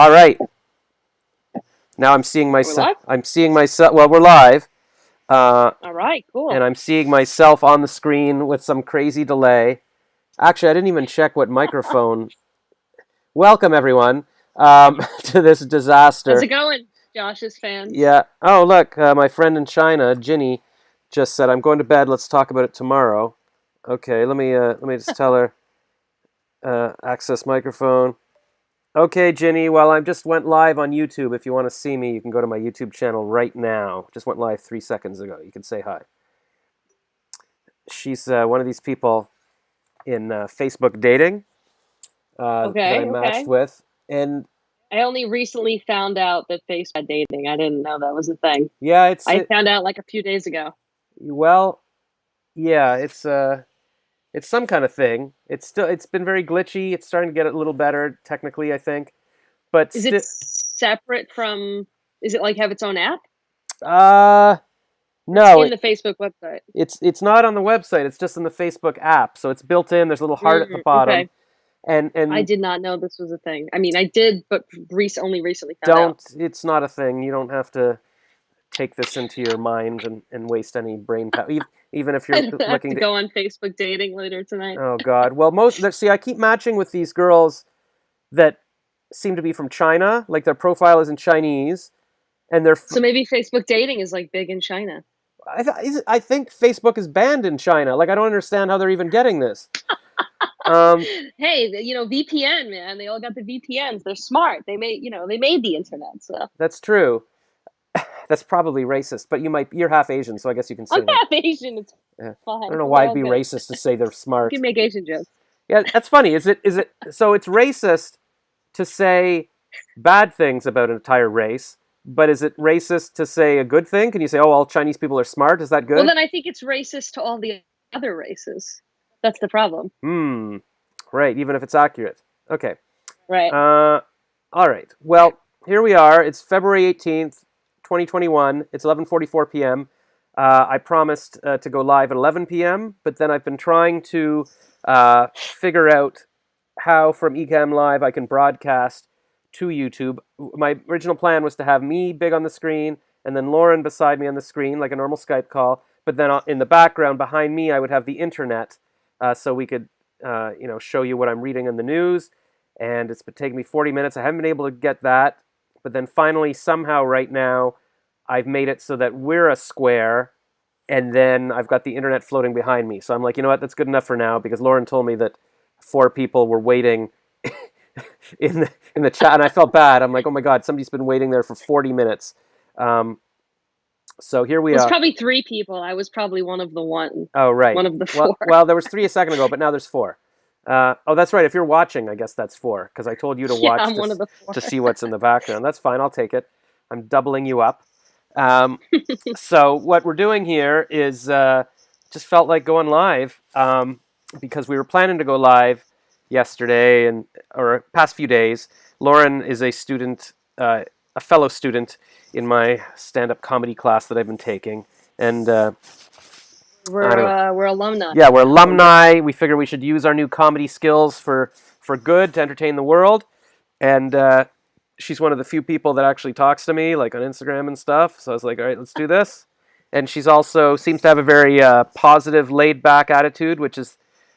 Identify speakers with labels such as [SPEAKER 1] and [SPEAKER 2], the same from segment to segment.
[SPEAKER 1] All right. Now I'm seeing
[SPEAKER 2] We're
[SPEAKER 1] myself.
[SPEAKER 2] live?
[SPEAKER 1] I'm seeing myself. Well, we're live, uh,
[SPEAKER 2] All right,
[SPEAKER 1] and
[SPEAKER 2] cool.
[SPEAKER 1] I'm seeing myself on the screen with some crazy delay. Actually, I didn't even check what microphone. Welcome everyone to this
[SPEAKER 2] How's
[SPEAKER 1] disaster.
[SPEAKER 2] it going, Josh's fans?
[SPEAKER 1] Yeah. Oh, look, my friend in China, Ginny, just said, "I'm going to bed. Let's talk about it tomorrow." Okay. Let me just tell her. Access microphone. Okay, Ginny. Well, I just went live on YouTube. If you want to see me, you can go to my YouTube channel right now. Just went live 3 seconds ago. You can say hi. She's one of these people in Facebook dating that I
[SPEAKER 2] Okay,
[SPEAKER 1] matched
[SPEAKER 2] okay.
[SPEAKER 1] with, and
[SPEAKER 2] I only recently found out that Facebook dating. I didn't know that was a thing.
[SPEAKER 1] yeah,
[SPEAKER 2] I found out like a few days ago.
[SPEAKER 1] well, yeah, it's some kind of thing. It's been very glitchy. It's starting to get a little better technically, I think, but
[SPEAKER 2] Is it
[SPEAKER 1] still,
[SPEAKER 2] separate from? Is it like have its own app?
[SPEAKER 1] uh,
[SPEAKER 2] It's
[SPEAKER 1] no,
[SPEAKER 2] in the Facebook website.
[SPEAKER 1] it's not on the website. It's just in the Facebook app, so it's built in. There's a little heart at the bottom,
[SPEAKER 2] Okay.
[SPEAKER 1] and
[SPEAKER 2] I
[SPEAKER 1] and
[SPEAKER 2] did not know this was a thing. I mean, I did, but only recently found out.
[SPEAKER 1] don't. It's not a thing. You don't have to take this into your mind and waste any brain power. Even if
[SPEAKER 2] I
[SPEAKER 1] you're
[SPEAKER 2] don't have
[SPEAKER 1] looking
[SPEAKER 2] to
[SPEAKER 1] to.
[SPEAKER 2] go on Facebook dating later tonight.
[SPEAKER 1] Oh God. Well, see, I keep matching with these girls that seem to be from China. Like their profile is in Chinese, and
[SPEAKER 2] So maybe Facebook dating is like big in China.
[SPEAKER 1] I think Facebook is banned in China. Like I don't understand how they're even getting this. Um,
[SPEAKER 2] Hey, VPN, man. They all got the VPNs. They're smart. They made the internet. So
[SPEAKER 1] that's true. That's probably racist, but you're half Asian, so I guess you can
[SPEAKER 2] I'm
[SPEAKER 1] say that.
[SPEAKER 2] half Asian. It's
[SPEAKER 1] Yeah. I
[SPEAKER 2] fine.
[SPEAKER 1] don't know
[SPEAKER 2] We're
[SPEAKER 1] why it'd
[SPEAKER 2] all
[SPEAKER 1] be
[SPEAKER 2] good.
[SPEAKER 1] racist to say they're
[SPEAKER 2] You
[SPEAKER 1] smart.
[SPEAKER 2] can make Asian jokes.
[SPEAKER 1] Yeah, that's funny. Is it so it's racist to say bad things about an entire race, but is it racist to say a good thing? Can you say, "Oh, all Chinese people are smart"? Is that
[SPEAKER 2] Well,
[SPEAKER 1] good?
[SPEAKER 2] then I think it's racist to all the other races. That's the problem,
[SPEAKER 1] Hmm. Right, even if it's accurate. Okay.
[SPEAKER 2] right?
[SPEAKER 1] Uh all right. Well, here we are. It's February 18th, 2021. It's 11:44 p.m. I promised to go live at 11 p.m., but then I've been trying to figure out how from Ecam Live I can broadcast to YouTube. My original plan was to have me big on the screen and then Lauren beside me on the screen like a normal Skype call, but then in the background behind me I would have the internet so we could show you what I'm reading in the news. And it's been taking me 40 minutes. I haven't been able to get that, but then finally somehow right now I've made it so that we're a square and then I've got the internet floating behind me. So I'm like, you know what, that's good enough for now because Lauren told me that 4 people were waiting in the chat, and I felt bad. I'm like, oh my god, somebody's been waiting there for 40 minutes. Um, so here
[SPEAKER 2] It
[SPEAKER 1] we
[SPEAKER 2] was
[SPEAKER 1] are.
[SPEAKER 2] probably three people. I was probably one of the
[SPEAKER 1] Oh right.
[SPEAKER 2] one of the
[SPEAKER 1] Well,
[SPEAKER 2] four.
[SPEAKER 1] well, there was three a second ago, but now there's four. Oh, that's right. If you're watching, I guess that's four because I told you to
[SPEAKER 2] Yeah,
[SPEAKER 1] watch
[SPEAKER 2] I'm one of the four.
[SPEAKER 1] to see what's in the background. That's fine. I'll take it. I'm doubling you up. Um, so what we're doing here is just felt like going live because we were planning to go live yesterday and or past few days. Lauren is a student, a fellow student in my stand-up comedy class that I've been taking, and I don't know.
[SPEAKER 2] We're alumni
[SPEAKER 1] Yeah, we're
[SPEAKER 2] now. We're good.
[SPEAKER 1] alumni. We figure we should use our new comedy skills for good to entertain the world, and she's one of the few people that actually talks to me, like on Instagram and stuff. So I was like, all right, let's do this. And she's also seems to have a very positive, laid back attitude, which is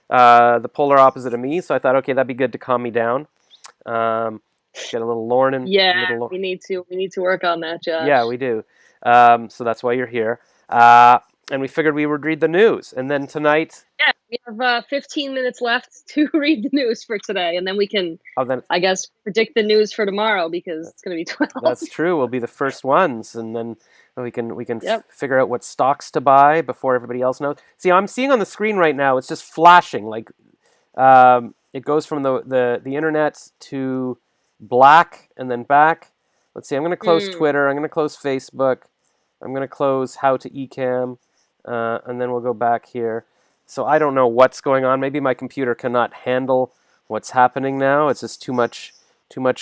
[SPEAKER 1] the polar opposite of me. So I thought, okay, that'd be good to calm me down. Um, get a little Lauren in,
[SPEAKER 2] Yeah,
[SPEAKER 1] a little.
[SPEAKER 2] we need to work on that,
[SPEAKER 1] Yeah,
[SPEAKER 2] Josh.
[SPEAKER 1] we do. So that's why you're here. And we figured we would read the news. And then tonight,
[SPEAKER 2] Yeah, we have 15 minutes left to read the news for today, and then we can,
[SPEAKER 1] oh, then
[SPEAKER 2] I guess, predict the news for tomorrow because it's going to be 12.
[SPEAKER 1] that's true. We'll be the first ones, and then we can
[SPEAKER 2] Yep.
[SPEAKER 1] figure out what stocks to buy before everybody else knows. See, I'm seeing on the screen right now. It's just flashing. Like it goes from the internet to black and then back. Let's see. I'm going to close
[SPEAKER 2] Hmm.
[SPEAKER 1] Twitter. I'm going to close Facebook. I'm going to close How to Ecam, and then we'll go back here. So I don't know what's going on. Maybe my computer cannot handle what's happening now. It's just too much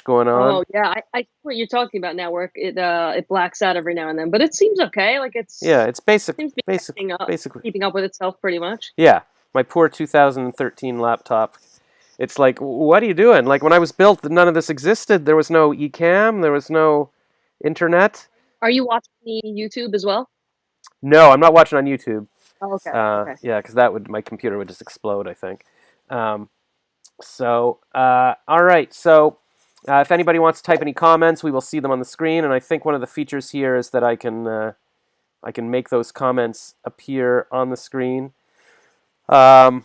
[SPEAKER 1] going on.
[SPEAKER 2] Oh yeah, I see what you're talking about now. Where it blacks out every now and then, but it seems okay. Like
[SPEAKER 1] Yeah, it's basic,
[SPEAKER 2] seems to be
[SPEAKER 1] basic,
[SPEAKER 2] keeping up,
[SPEAKER 1] basically.
[SPEAKER 2] keeping up with itself pretty much.
[SPEAKER 1] Yeah, my poor 2013 laptop. It's like, what are you doing? Like when I was built, none of this existed. There was no eCam. There was no internet.
[SPEAKER 2] Are you watching the YouTube as well?
[SPEAKER 1] No, I'm not watching on YouTube.
[SPEAKER 2] Oh, okay. Okay.
[SPEAKER 1] Yeah, because my computer would just explode, I think. Um, all right. So, if anybody wants to type any comments, we will see them on the screen. And I think one of the features here is that I can make those comments appear on the screen. Oh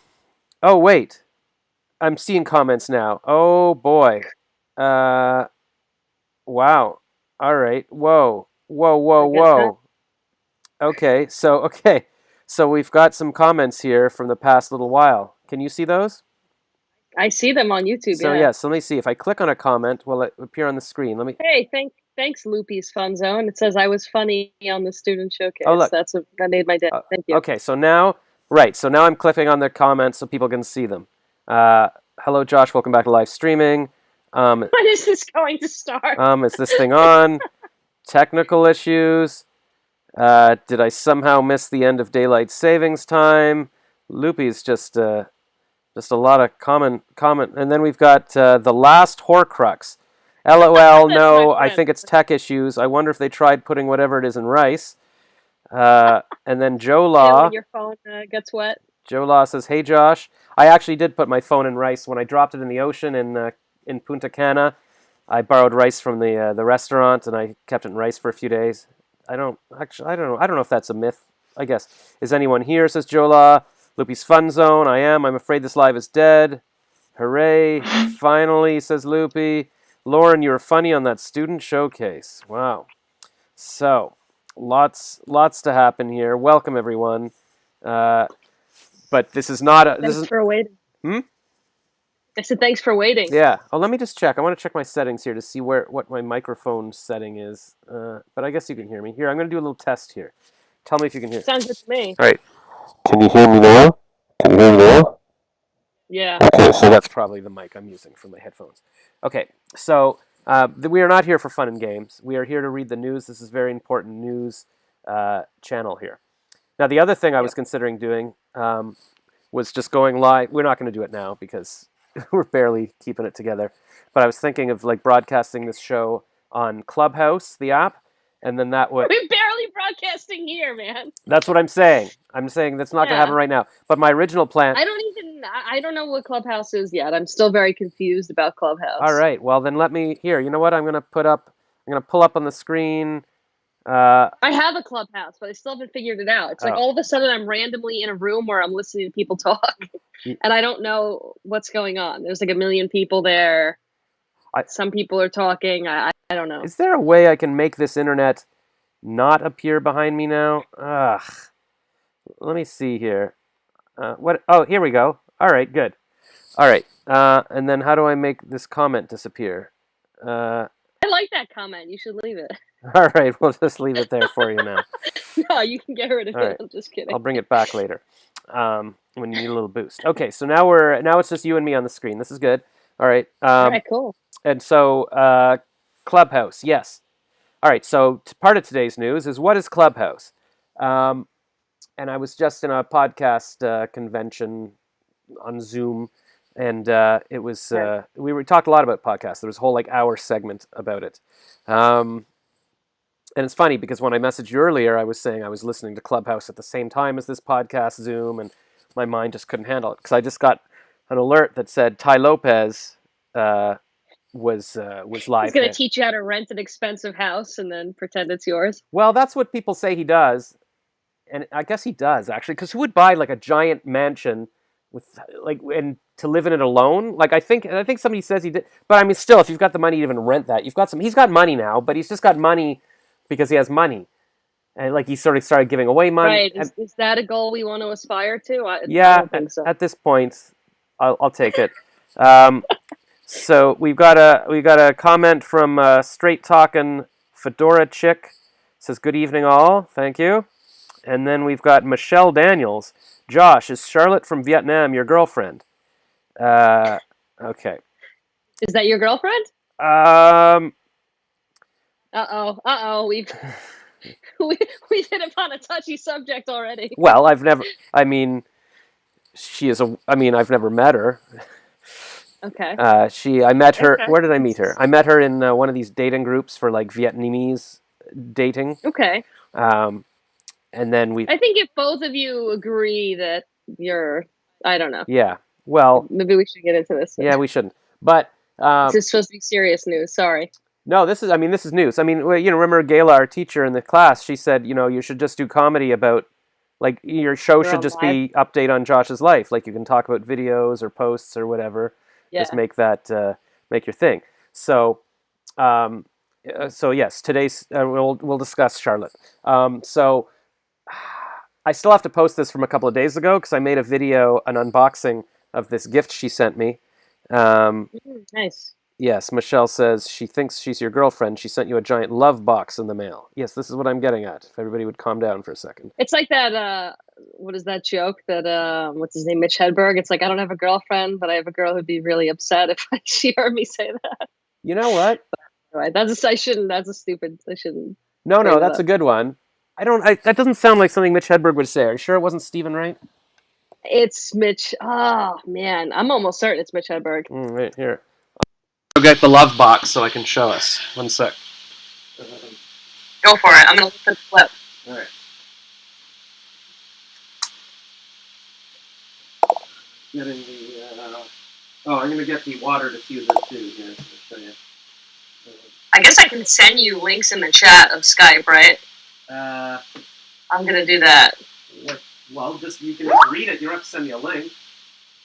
[SPEAKER 1] wait, I'm seeing comments now. Oh boy. Wow. All right. Whoa. Whoa. Whoa.
[SPEAKER 2] I guess not.
[SPEAKER 1] Whoa. Okay. So we've got some comments here from the past little while. Can you see those?
[SPEAKER 2] I see them on YouTube.
[SPEAKER 1] So
[SPEAKER 2] Yeah.
[SPEAKER 1] yes, let me see. If I click on a comment, will it appear on the screen? Let me.
[SPEAKER 2] Hey, thanks, Loopy's Fun Zone. It says I was funny on the student
[SPEAKER 1] Oh
[SPEAKER 2] showcase.
[SPEAKER 1] look.
[SPEAKER 2] That made my day. Thank you.
[SPEAKER 1] Okay. So now, right. So now I'm clicking on their comments so people can see them. Hello, Josh. Welcome back to live streaming.
[SPEAKER 2] When is this going to start?
[SPEAKER 1] Is this thing on? Technical issues. Did I somehow miss the end of daylight savings time? Loopy's just a lot of comment, and then we've got the last Horcrux. LOL.
[SPEAKER 2] That's my
[SPEAKER 1] No, I
[SPEAKER 2] friend.
[SPEAKER 1] think it's tech issues. I wonder if they tried putting whatever it is in rice. And then Joe
[SPEAKER 2] Yeah,
[SPEAKER 1] Law.
[SPEAKER 2] when your phone gets wet.
[SPEAKER 1] Joe Law says, "Hey Josh, I actually did put my phone in rice when I dropped it in the ocean in Punta Cana. I borrowed rice from the restaurant and I kept it in rice for a few days. I don't know. I don't know if that's a myth. I guess. Is anyone here?" Says Joe Law. Loopy's Fun Zone. I am. I'm afraid this live is dead. Hooray! Finally, says Loopy. Lauren, you were funny on that student showcase. Wow. So, lots to happen here. Welcome everyone. But this is not a.
[SPEAKER 2] Thanks for waiting.
[SPEAKER 1] Hmm?
[SPEAKER 2] I said thanks for waiting.
[SPEAKER 1] Yeah. Oh, let me just check. I want to check my settings here to see what my microphone setting is. But I guess you can hear me. Here, I'm going to do a little test here. Tell me if you can hear.
[SPEAKER 2] Sounds good to me.
[SPEAKER 1] All right. Can you hear me now? Can you hear me now?
[SPEAKER 2] Yeah.
[SPEAKER 1] Okay, so that's probably the mic I'm using for my headphones. Okay, so we are not here for fun and games. We are here to read the news. This is very important news channel here. Now, the other thing I was considering doing was just going live. We're not going to do it now because we're barely keeping it together. But I was thinking of like broadcasting this show on Clubhouse, the app, and then that would.
[SPEAKER 2] We're barely broadcasting here, man.
[SPEAKER 1] That's what I'm saying. I'm saying that's not going to happen right now. But my original plan.
[SPEAKER 2] I don't know what Clubhouse is yet. I'm still very confused about Clubhouse.
[SPEAKER 1] All right. Well, then let me here. You know what? I'm going to pull up on the screen.
[SPEAKER 2] I have a Clubhouse, but I still haven't figured it out. It's like all of a sudden I'm randomly in a room where I'm listening to people talk, and I don't know what's going on. There's like a million people there. Some people are talking. I don't know.
[SPEAKER 1] Is there a way I can make this internet not appear behind me now? Ugh. Let me see here. What? Oh, here we go. All right, good. All right. And then how do I make this comment disappear?
[SPEAKER 2] I like that comment. You should leave it.
[SPEAKER 1] All right, we'll just leave it there for you now.
[SPEAKER 2] No, you can get rid of it. Right. I'm just kidding.
[SPEAKER 1] I'll bring it back later when you need a little boost. Okay, so now it's just you and me on the screen. This is good. All right.
[SPEAKER 2] All right, cool.
[SPEAKER 1] And so Clubhouse, yes. All right, so part of today's news is what is Clubhouse? And I was just in a podcast convention on Zoom, and it was we talked a lot about podcasts. There was a whole like hour segment about it. And it's funny because when I messaged you earlier, I was saying I was listening to Clubhouse at the same time as this podcast Zoom, and my mind just couldn't handle it because I just got an alert that said Ty Lopez was live.
[SPEAKER 2] He's going to teach you how to rent an expensive house and then pretend it's yours.
[SPEAKER 1] Well, that's what people say he does, and I guess he does actually. Because who would buy like a giant mansion with like and to live in it alone? Like I think somebody says he did, but I mean, still, if you've got the money to even rent that, you've got some. He's got money now, but he's just got money because he has money, and like he sort of started giving away money.
[SPEAKER 2] Right? Is that a goal we want to aspire to? I don't think so.
[SPEAKER 1] At this point, I'll take it. So we've got a comment from Straight Talkin' Fedora Chick. Says good evening all, thank you. And then we've got Michelle Daniels. Josh, is Charlotte from Vietnam your girlfriend? Okay.
[SPEAKER 2] Is that your girlfriend? We've we've hit upon a touchy subject already.
[SPEAKER 1] Well, I've never met her.
[SPEAKER 2] Okay.
[SPEAKER 1] I met her.
[SPEAKER 2] Okay.
[SPEAKER 1] Where did I meet her? I met her in one of these dating groups for like Vietnamese dating.
[SPEAKER 2] Okay.
[SPEAKER 1] Um, and then we,
[SPEAKER 2] I think if both of you agree that you're, I don't know.
[SPEAKER 1] yeah. Well,
[SPEAKER 2] Maybe we should get into this.
[SPEAKER 1] yeah, we shouldn't. But
[SPEAKER 2] This is supposed to be serious news. Sorry.
[SPEAKER 1] no, this is. I mean, this is news. I mean, well, remember Gayla, our teacher in the class? She said, you should just do comedy about, like, your show
[SPEAKER 2] Your
[SPEAKER 1] should
[SPEAKER 2] own
[SPEAKER 1] just
[SPEAKER 2] life.
[SPEAKER 1] be update on Josh's life. Like, you can talk about videos or posts or whatever.
[SPEAKER 2] Yeah.
[SPEAKER 1] Just make that make your thing. So, so yes, today's we'll discuss Charlotte. So, I still have to post this from a couple of days ago because I made a video, an unboxing of this gift she sent me.
[SPEAKER 2] Nice.
[SPEAKER 1] Yes, Michelle says she thinks she's your girlfriend. She sent you a giant love box in the mail. Yes, this is what I'm getting at. If everybody would calm down for a second.
[SPEAKER 2] It's like that, what is that joke that, what's his name, Mitch Hedberg? It's like, I don't have a girlfriend, but I have a girl who'd be really upset if she heard me say that.
[SPEAKER 1] You know what?
[SPEAKER 2] Right, that's a stupid, I shouldn't.
[SPEAKER 1] No, that's a good one. That doesn't sound like something Mitch Hedberg would say. Are you sure it wasn't Stephen Wright?
[SPEAKER 2] It's Mitch, oh man, I'm almost certain it's Mitch Hedberg.
[SPEAKER 1] Right here. I'll get the love box so I can show us. One sec.
[SPEAKER 2] Go for it, I'm gonna look for the clip.
[SPEAKER 1] Alright. Getting the, I'm gonna get the water diffuser too here to show you.
[SPEAKER 2] I guess I can send you links in the chat of Skype, right? I'm gonna do that.
[SPEAKER 1] Well, you can just read it. You don't have to send me a link.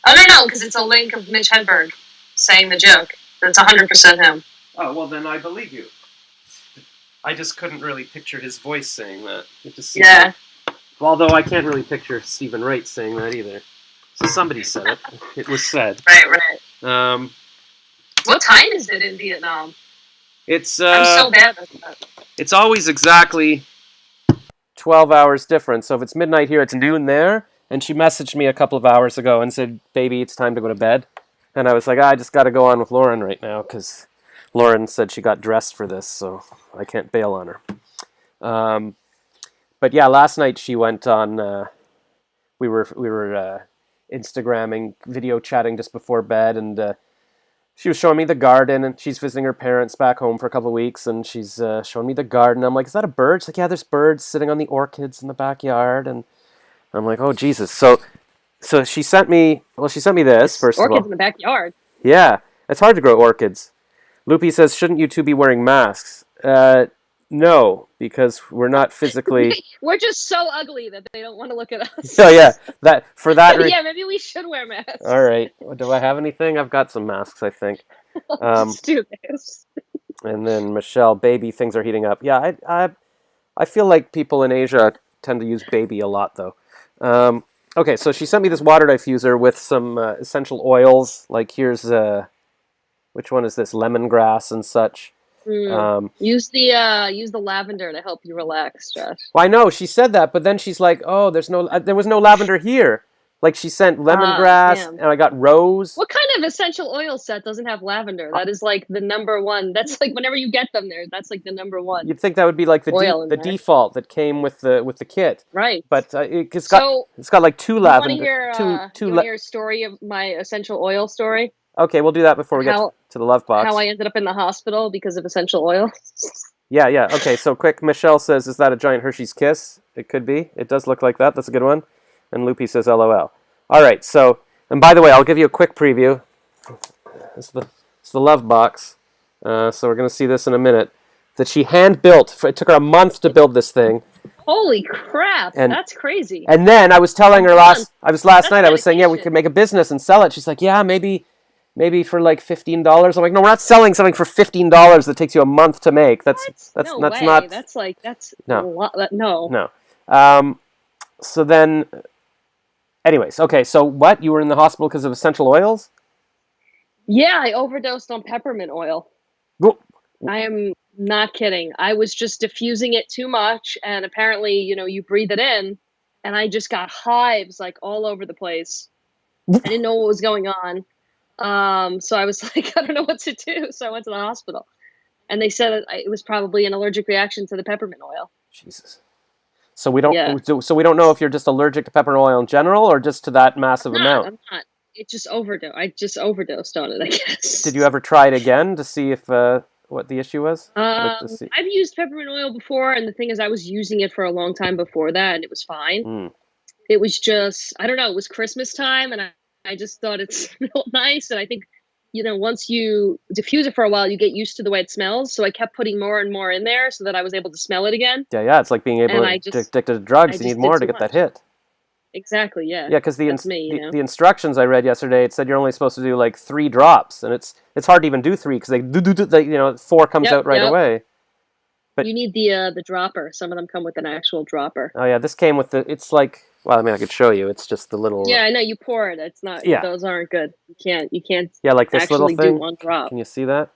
[SPEAKER 2] Oh, no, because it's a link of Mitch Hedberg saying the joke. That's 100% him.
[SPEAKER 1] Oh, well, then I believe you. I just couldn't really picture his voice saying that.
[SPEAKER 2] Yeah.
[SPEAKER 1] Although I can't really picture Stephen Wright saying that either. So somebody said it. It was said.
[SPEAKER 2] Right. What time is it in Vietnam?
[SPEAKER 1] It's
[SPEAKER 2] I'm so bad at that.
[SPEAKER 1] It's always exactly 12 hours different. So if it's midnight here, it's noon there. And she messaged me a couple of hours ago and said, "Baby, it's time to go to bed." And I was like, I just got to go on with Lauren right now because Lauren said she got dressed for this, so I can't bail on her. But yeah, last night she went on. We were Instagramming, video chatting just before bed, and she was showing me the garden, and she's visiting her parents back home for a couple of weeks, and she's showing me the garden. I'm like, "Is that a bird?" She's like, "Yeah, there's birds sitting on the orchids in the backyard," and I'm like, "Oh Jesus!" So she sent me. Well, she sent me this first of all.
[SPEAKER 2] Orchids in the backyard.
[SPEAKER 1] Yeah, it's hard to grow orchids. Loopy says, "Shouldn't you two be wearing masks?" No, because we're not physically.
[SPEAKER 2] We're just so ugly that they don't want to look at us.
[SPEAKER 1] So yeah,
[SPEAKER 2] Yeah, maybe we should wear masks.
[SPEAKER 1] All right. Do I have anything? I've got some masks, I think.
[SPEAKER 2] Let's do this.
[SPEAKER 1] And then Michelle, baby, things are heating up. Yeah, I feel like people in Asia tend to use baby a lot, though. Okay, so she sent me this water diffuser with some essential oils. Like here's which one is this? Lemongrass and such.
[SPEAKER 2] Use the lavender to help you relax, Josh.
[SPEAKER 1] Well, I know she said that, but then she's like, "Oh, there was no lavender here." Like she sent lemongrass, and I got rose.
[SPEAKER 2] What kind of essential oil set doesn't have lavender? That is like the number one. That's like whenever you get them there, that's like the number one.
[SPEAKER 1] You'd think that would be like the default that came with the kit,
[SPEAKER 2] right?
[SPEAKER 1] But it's got like two lavender.
[SPEAKER 2] You want to hear a story of my essential oil story?
[SPEAKER 1] Okay, we'll do that before we get to the love box.
[SPEAKER 2] How I ended up in the hospital because of essential oil.
[SPEAKER 1] Yeah. Okay, so quick. Michelle says, "Is that a giant Hershey's Kiss?" It could be. It does look like that. That's a good one. And Loopy says, "LOL." All right. So, and by the way, I'll give you a quick preview. It's the love box. So we're gonna see this in a minute. That she hand built. It took her a month to build this thing.
[SPEAKER 2] Holy crap! That's crazy.
[SPEAKER 1] And then I was telling her last night. I was saying, yeah, we could make a business and sell it. She's like, yeah, maybe for like $15. I'm like, no, we're not selling something for $15 that takes you a month to make. That's
[SPEAKER 2] no
[SPEAKER 1] not.
[SPEAKER 2] No.
[SPEAKER 1] No. So then, anyways, okay. So what? You were in the hospital because of essential oils?
[SPEAKER 2] Yeah, I overdosed on peppermint oil. I am not kidding. I was just diffusing it too much, and apparently, you breathe it in, and I just got hives like all over the place. I didn't know what was going on. So I was like, I don't know what to do. So I went to the hospital, and they said it was probably an allergic reaction to the peppermint oil.
[SPEAKER 1] Jesus. So we don't. Yeah. So we don't know if you're just allergic to peppermint oil in general, or just to that massive amount.
[SPEAKER 2] I'm not. it just overdosed. I just overdosed on it, I
[SPEAKER 1] Did
[SPEAKER 2] guess.
[SPEAKER 1] you ever try it again to see if what the issue was? Like to see.
[SPEAKER 2] I've used peppermint oil before, and the thing is, I was using it for a long time before that, and it was fine.
[SPEAKER 1] Mm.
[SPEAKER 2] It was just, I don't know, it was Christmas time, and I just thought it smelled nice, and I think, once you diffuse it for a while, you get used to the way it smells. So I kept putting more and more in there so that I was able to smell it again.
[SPEAKER 1] Yeah, it's like being
[SPEAKER 2] And
[SPEAKER 1] able
[SPEAKER 2] I
[SPEAKER 1] to
[SPEAKER 2] just,
[SPEAKER 1] addicted to
[SPEAKER 2] I
[SPEAKER 1] drugs. You need
[SPEAKER 2] just did
[SPEAKER 1] more to
[SPEAKER 2] too
[SPEAKER 1] get that
[SPEAKER 2] much.
[SPEAKER 1] hit.
[SPEAKER 2] Exactly. Yeah.
[SPEAKER 1] Yeah, because
[SPEAKER 2] That's me.
[SPEAKER 1] the instructions I read yesterday, it said you're only supposed to do like 3 drops, and it's hard to even do 3 because they 4 comes
[SPEAKER 2] Yep.
[SPEAKER 1] out right
[SPEAKER 2] Yep.
[SPEAKER 1] away. But
[SPEAKER 2] You need the dropper. Some of them come with an actual dropper.
[SPEAKER 1] oh yeah, this came with the. It's like, well, I mean, I could show you. It's just the little.
[SPEAKER 2] Yeah, I know you pour it. It's not.
[SPEAKER 1] Yeah,
[SPEAKER 2] Those aren't good. You can't
[SPEAKER 1] yeah, like this little
[SPEAKER 2] actually do
[SPEAKER 1] thing.
[SPEAKER 2] one drop.
[SPEAKER 1] Can you see that?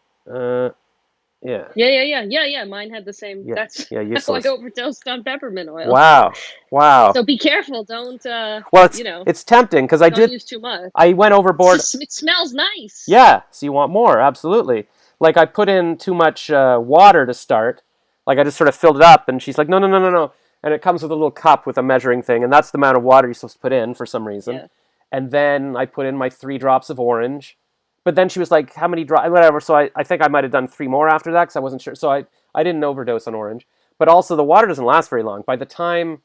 [SPEAKER 1] Yeah,
[SPEAKER 2] Yeah. Mine had the same.
[SPEAKER 1] yeah,
[SPEAKER 2] That's
[SPEAKER 1] yeah.
[SPEAKER 2] how I
[SPEAKER 1] Useless.
[SPEAKER 2] overdosed on peppermint oil.
[SPEAKER 1] Wow, wow.
[SPEAKER 2] So be careful. Don't
[SPEAKER 1] Well, it's tempting because
[SPEAKER 2] don't use too much.
[SPEAKER 1] I went overboard.
[SPEAKER 2] It smells nice.
[SPEAKER 1] Yeah, so you want more, absolutely. Like I put in too much water to start. Like I just sort of filled it up, and she's like, no, no, no, no, no. And it comes with a little cup with a measuring thing, and that's the amount of water you're supposed to put in for some reason.
[SPEAKER 2] Yeah.
[SPEAKER 1] And then I put in my 3 drops of orange. But then she was like, how many drops? Whatever. So I think I might have done 3 more after that because I wasn't sure. So I didn't overdose on orange. But also the water doesn't last very long. By the time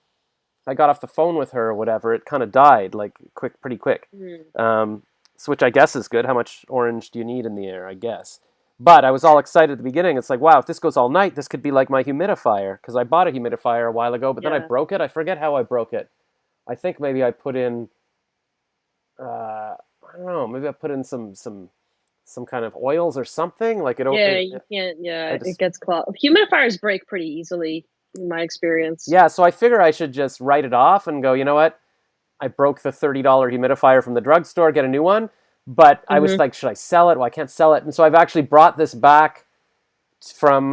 [SPEAKER 1] I got off the phone with her or whatever, it kind of died like pretty quick. So which I guess is good. How much orange do you need in the air? I guess. But I was all excited at the beginning. It's like, wow, if this goes all night, this could be like my humidifier because I bought a humidifier a while ago, but then I
[SPEAKER 2] Yeah.
[SPEAKER 1] broke it. I forget how I broke it. I think maybe I put in, I don't know, maybe I put in some kind of oils or something. Like
[SPEAKER 2] Yeah, you can't. Yeah, it
[SPEAKER 1] just
[SPEAKER 2] gets clogged. Humidifiers break pretty easily, in my experience.
[SPEAKER 1] yeah. So I figure I should just write it off and go. You know what? I broke the $30 humidifier from the drugstore. Get a new one. But I was like, should I sell it? Well, I can't sell it. And so I've actually brought this back from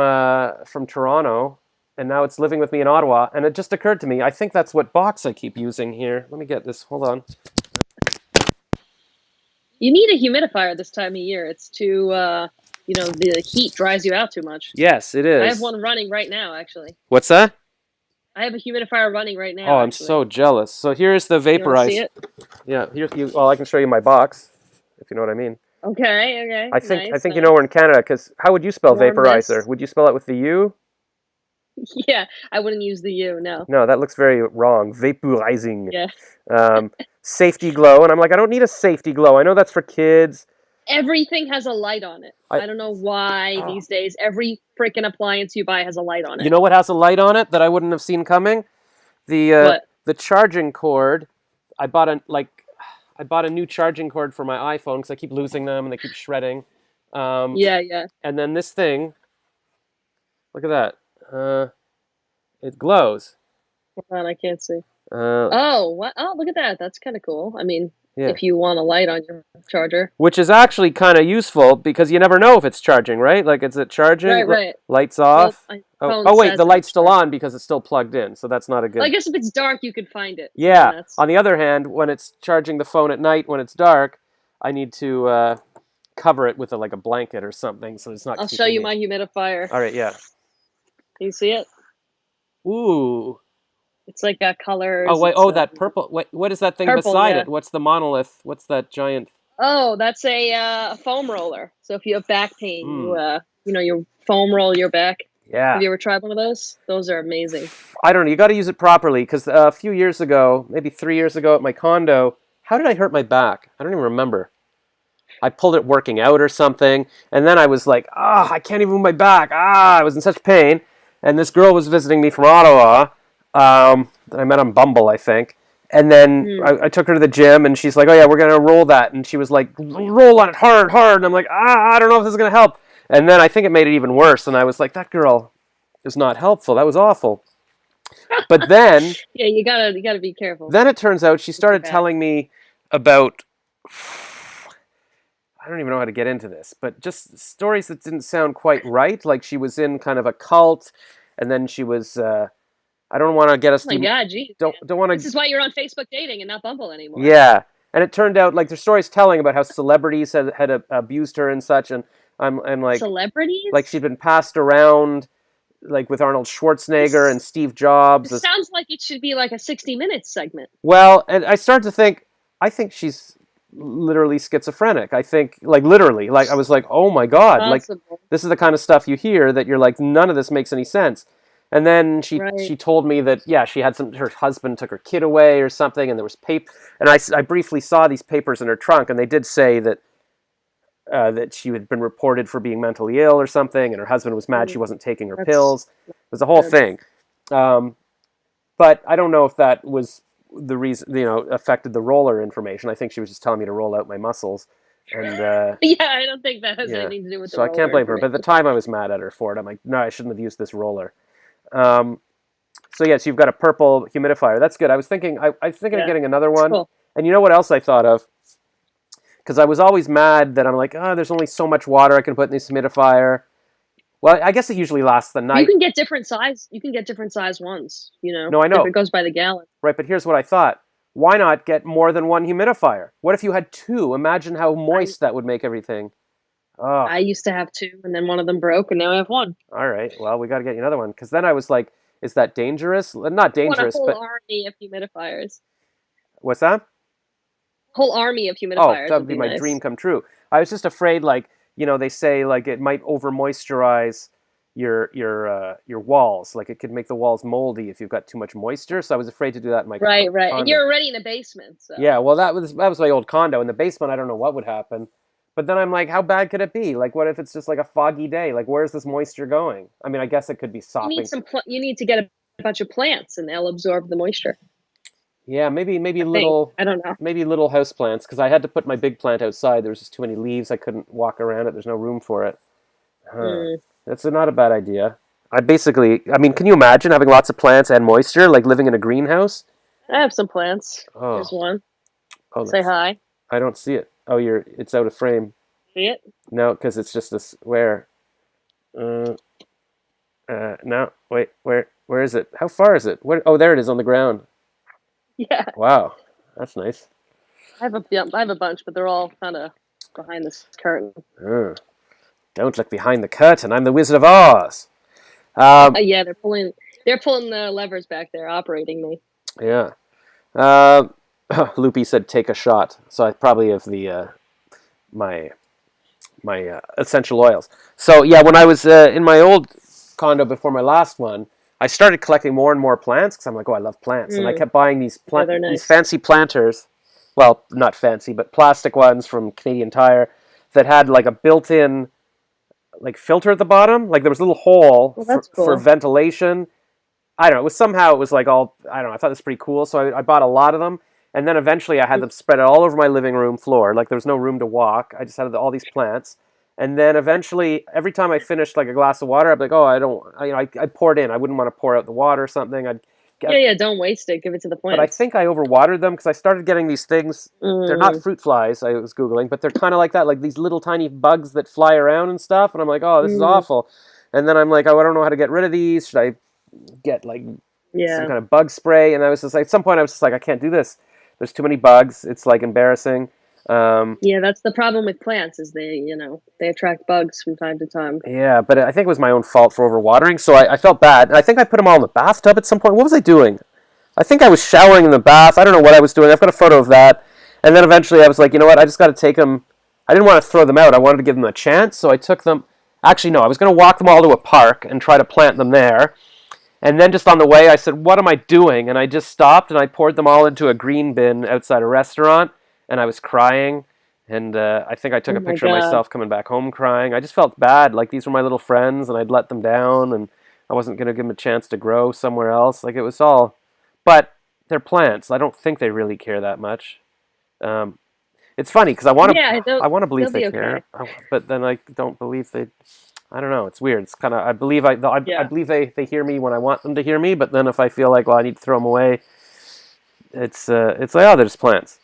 [SPEAKER 1] Toronto, and now it's living with me in Ottawa. And it just occurred to me, I think that's what box I keep using here. Let me get this. Hold on.
[SPEAKER 2] You need a humidifier this time of year. It's too, the heat dries you out too much.
[SPEAKER 1] Yes, it is.
[SPEAKER 2] I have one running right now, actually.
[SPEAKER 1] What's that?
[SPEAKER 2] I have a humidifier running right now.
[SPEAKER 1] Oh, I'm so jealous. So here's the
[SPEAKER 2] You wanna see
[SPEAKER 1] vaporizer.
[SPEAKER 2] it?
[SPEAKER 1] Yeah, well, I can show you my box, if you know what I mean.
[SPEAKER 2] Okay.
[SPEAKER 1] I think
[SPEAKER 2] Nice,
[SPEAKER 1] you know we're in Canada, because how would you spell
[SPEAKER 2] Warm
[SPEAKER 1] vaporizer?
[SPEAKER 2] mist.
[SPEAKER 1] Would you spell it with the U?
[SPEAKER 2] Yeah, I wouldn't use the U. No.
[SPEAKER 1] No, that looks very wrong. Vaporizing.
[SPEAKER 2] Yeah.
[SPEAKER 1] Safety glow, and I'm like, I don't need a safety glow. I know that's for kids.
[SPEAKER 2] Everything has a light on it. I don't know why these days every freaking appliance you buy has a light on it.
[SPEAKER 1] You know what has a light on it that I wouldn't have seen coming? The charging cord. I bought a new charging cord for my iPhone because I keep losing them and they keep shredding.
[SPEAKER 2] Yeah.
[SPEAKER 1] And then this thing. Look at that. It glows.
[SPEAKER 2] Hold on, I can't see.
[SPEAKER 1] Uh,
[SPEAKER 2] What? Oh, look at that. That's kind of cool. I mean,
[SPEAKER 1] yeah.
[SPEAKER 2] if you want a light on your charger.
[SPEAKER 1] Which is actually kind of useful because you never know if it's charging, right? Like, is it charging?
[SPEAKER 2] Right.
[SPEAKER 1] Lights off.
[SPEAKER 2] Well,
[SPEAKER 1] oh wait, the light's still on because it's still plugged in, so that's not a good.
[SPEAKER 2] Well, I guess if it's dark, you could find it.
[SPEAKER 1] Yeah. On the other hand, when it's charging the phone at night when it's dark, I need to cover it with like a blanket or something so it's not.
[SPEAKER 2] I'll show you my humidifier.
[SPEAKER 1] All right, yeah.
[SPEAKER 2] Can you see it?
[SPEAKER 1] Ooh.
[SPEAKER 2] It's like got colors.
[SPEAKER 1] Oh wait, that purple. Wait, what is that thing beside it? What's the monolith? What's that giant?
[SPEAKER 2] Oh, that's a foam roller. So if you have back pain, you foam roll your back.
[SPEAKER 1] Yeah.
[SPEAKER 2] Have you ever tried one of those? Those are amazing.
[SPEAKER 1] I don't know. You got to use it properly because a few years ago, maybe 3 years ago at my condo, how did I hurt my back? I don't even remember. I pulled it working out or something, and then I was like, I can't even move my back. I was in such pain. And this girl was visiting me from Ottawa that I met on Bumble, I think. And then I took her to the gym, and she's like, oh, yeah, we're going to roll that. And she was like, roll on it hard. And I'm like, I don't know if this is going to help. And then I think it made it even worse. And I was like, that girl is not helpful. That was awful. But then...
[SPEAKER 2] yeah, you gotta be careful.
[SPEAKER 1] Then it turns out she started telling me about... I don't even know how to get into this, but just stories that didn't sound quite right. Like she was in kind of a cult, and then she was... I don't want to get us...
[SPEAKER 2] Oh my God, geez.
[SPEAKER 1] Don't want to...
[SPEAKER 2] This is why you're on Facebook dating and not Bumble anymore.
[SPEAKER 1] Yeah. And it turned out, like, there's stories telling about how celebrities had abused her and such, and I'm like...
[SPEAKER 2] Celebrities?
[SPEAKER 1] Like, she'd been passed around, like, with Arnold Schwarzenegger and Steve Jobs.
[SPEAKER 2] It sounds like it should be like a 60 Minutes segment.
[SPEAKER 1] Well, and I started to think, I think she's literally schizophrenic. I think, like, literally, like, I was like, oh my God, like,
[SPEAKER 2] Possible.
[SPEAKER 1] this is the kind of stuff you hear that you're like, none of this makes any sense. And then she
[SPEAKER 2] Right.
[SPEAKER 1] told me that, yeah, she had her husband took her kid away or something, and there was paper. And I briefly saw these papers in her trunk, and they did say that she had been reported for being mentally ill or something, and her husband was mad she
[SPEAKER 2] Mm,
[SPEAKER 1] wasn't taking her
[SPEAKER 2] that's
[SPEAKER 1] pills. It was a whole
[SPEAKER 2] good.
[SPEAKER 1] thing. Um, but I don't know if that was the reason, affected the roller information. I think she was just telling me to roll out my muscles. And
[SPEAKER 2] Yeah, I don't think that has
[SPEAKER 1] yeah,
[SPEAKER 2] anything to do with the
[SPEAKER 1] so I can't
[SPEAKER 2] roller
[SPEAKER 1] blame her. But at the
[SPEAKER 2] information.
[SPEAKER 1] time I was mad at her for it. I'm like, no, I shouldn't have used this roller. Um, so yes, you've got a purple humidifier. That's good. I was thinking of
[SPEAKER 2] Yeah,
[SPEAKER 1] getting another
[SPEAKER 2] it's
[SPEAKER 1] one.
[SPEAKER 2] cool.
[SPEAKER 1] And you know what else I thought of? Because I was always mad that I'm like, oh, there's only so much water I can put in this humidifier. Well, I guess it usually lasts the
[SPEAKER 2] You
[SPEAKER 1] night.
[SPEAKER 2] can get different size. You can get different size ones.
[SPEAKER 1] No, I
[SPEAKER 2] If it
[SPEAKER 1] know.
[SPEAKER 2] goes by the gallon.
[SPEAKER 1] Right, but here's what I thought. Why not get more than one humidifier? What if you had two? Imagine how
[SPEAKER 2] I
[SPEAKER 1] moist that would make everything. Oh,
[SPEAKER 2] I used to have two, and then one of them broke, and now I have one.
[SPEAKER 1] all right. Well, we got to get you another one. Because then I was like, is that dangerous? Not
[SPEAKER 2] I want a
[SPEAKER 1] dangerous,
[SPEAKER 2] whole
[SPEAKER 1] but
[SPEAKER 2] army of humidifiers.
[SPEAKER 1] what's that?
[SPEAKER 2] Whole army of
[SPEAKER 1] Oh,
[SPEAKER 2] humidifiers
[SPEAKER 1] that
[SPEAKER 2] would
[SPEAKER 1] would be
[SPEAKER 2] be
[SPEAKER 1] my dream
[SPEAKER 2] nice.
[SPEAKER 1] come true. I was just afraid, like, they say like it might over moisturize your walls. Like it could make the walls moldy if you've got too much moisture. So I was afraid to do that in my
[SPEAKER 2] Right, right. And
[SPEAKER 1] condo.
[SPEAKER 2] you're already in a basement,
[SPEAKER 1] Yeah,
[SPEAKER 2] so
[SPEAKER 1] well, that was my old condo. In the basement, I don't know what would happen. But then I'm like, how bad could it be? Like, what if it's just like a foggy day? Like, where's this moisture going? I mean, I guess it could be
[SPEAKER 2] you need
[SPEAKER 1] sopping.
[SPEAKER 2] you need to get a bunch of plants, and they'll absorb the moisture.
[SPEAKER 1] Yeah, maybe
[SPEAKER 2] I think.
[SPEAKER 1] little
[SPEAKER 2] I don't know.
[SPEAKER 1] maybe little house plants because I had to put my big plant outside. There was just too many leaves. I couldn't walk around it. There's no room for it. Huh.
[SPEAKER 2] Mm.
[SPEAKER 1] That's not a bad idea. I mean, can you imagine having lots of plants and moisture, like living in a greenhouse?
[SPEAKER 2] I have some plants. Here's
[SPEAKER 1] Oh,
[SPEAKER 2] one.
[SPEAKER 1] oh,
[SPEAKER 2] Say hi.
[SPEAKER 1] I don't see it. Oh, it's out of frame.
[SPEAKER 2] See it?
[SPEAKER 1] No, because it's just a square. Uh, no, wait, where is it? How far is it? Where? Oh, there it is on the ground.
[SPEAKER 2] Yeah.
[SPEAKER 1] Wow, that's nice.
[SPEAKER 2] I have a bunch, but they're all kind of behind this curtain.
[SPEAKER 1] Uh, don't look behind the curtain. I'm the Wizard of Oz. Um,
[SPEAKER 2] Yeah, they're pulling the levers back there, operating me.
[SPEAKER 1] yeah. Uh, Loopy said take a shot. So I probably have my essential oils. So yeah, when I was in my old condo before my last one, I started collecting more and more plants because I'm like, oh, I love plants, and I
[SPEAKER 2] Mm.
[SPEAKER 1] kept buying
[SPEAKER 2] Yeah, they're
[SPEAKER 1] these
[SPEAKER 2] nice.
[SPEAKER 1] fancy planters. Well, not fancy, but plastic ones from Canadian Tire that had like a built-in like filter at the bottom. Like there was a little hole
[SPEAKER 2] Well,
[SPEAKER 1] for,
[SPEAKER 2] that's
[SPEAKER 1] for
[SPEAKER 2] cool.
[SPEAKER 1] ventilation. I don't know. It was like all I don't know. I thought it was pretty cool, so I bought a lot of them, and then eventually I had
[SPEAKER 2] Mm.
[SPEAKER 1] them spread all over my living room floor. Like there was no room to walk. I just had all these plants, and then eventually, every time I finished like a glass of water, I'd be like, oh, I don't. I poured in. I wouldn't want to pour out the water or something. I'd
[SPEAKER 2] Yeah,
[SPEAKER 1] get,
[SPEAKER 2] yeah. Don't waste it. Give it to the
[SPEAKER 1] but I
[SPEAKER 2] plants.
[SPEAKER 1] think I overwatered them because I started getting these things. They're not
[SPEAKER 2] Mm.
[SPEAKER 1] fruit flies. I was googling, but they're kind of like that, like these little tiny bugs that fly around and stuff. And I'm like, oh, this is
[SPEAKER 2] Mm.
[SPEAKER 1] awful. And then I'm like, oh, I don't know how to get rid of these. Should I get like some
[SPEAKER 2] Yeah.
[SPEAKER 1] kind of bug spray? And I was just like, at some point, I was just like, I can't do this. There's too many bugs. It's like embarrassing.
[SPEAKER 2] Yeah, that's the problem with plants is they attract bugs from time to time.
[SPEAKER 1] Yeah, but I think it was my own fault for overwatering. So I felt bad. And I think I put them all in the bathtub at some point. What was I doing? I think I was showering in the bath. I don't know what I was doing. I've got a photo of that. And then eventually I was like, you know what? I just got to take them. I didn't want to throw them out. I wanted to give them a chance. So I took them. Actually, no, I was going to walk them all to a park and try to plant them there. And then just on the way, I said, what am I doing? And I just stopped and I poured them all into a green bin outside a restaurant. And I was crying. And I think I took
[SPEAKER 2] Oh
[SPEAKER 1] a
[SPEAKER 2] my
[SPEAKER 1] picture of
[SPEAKER 2] god.
[SPEAKER 1] myself coming back home crying. I just felt bad. Like these were my little friends and I'd let them down. And I wasn't going to give them a chance to grow somewhere else. Like it was all. But they're plants. I don't think they really care that much. Um, it's funny because
[SPEAKER 2] Yeah,
[SPEAKER 1] I want to believe
[SPEAKER 2] they'll
[SPEAKER 1] they
[SPEAKER 2] be
[SPEAKER 1] care,
[SPEAKER 2] okay.
[SPEAKER 1] but then I don't believe they. I don't know. It's weird. It's kind of I
[SPEAKER 2] Yeah.
[SPEAKER 1] believe they hear me when I want them to hear me, but then if I feel like well I need to throw them away, it's like oh they're just plants.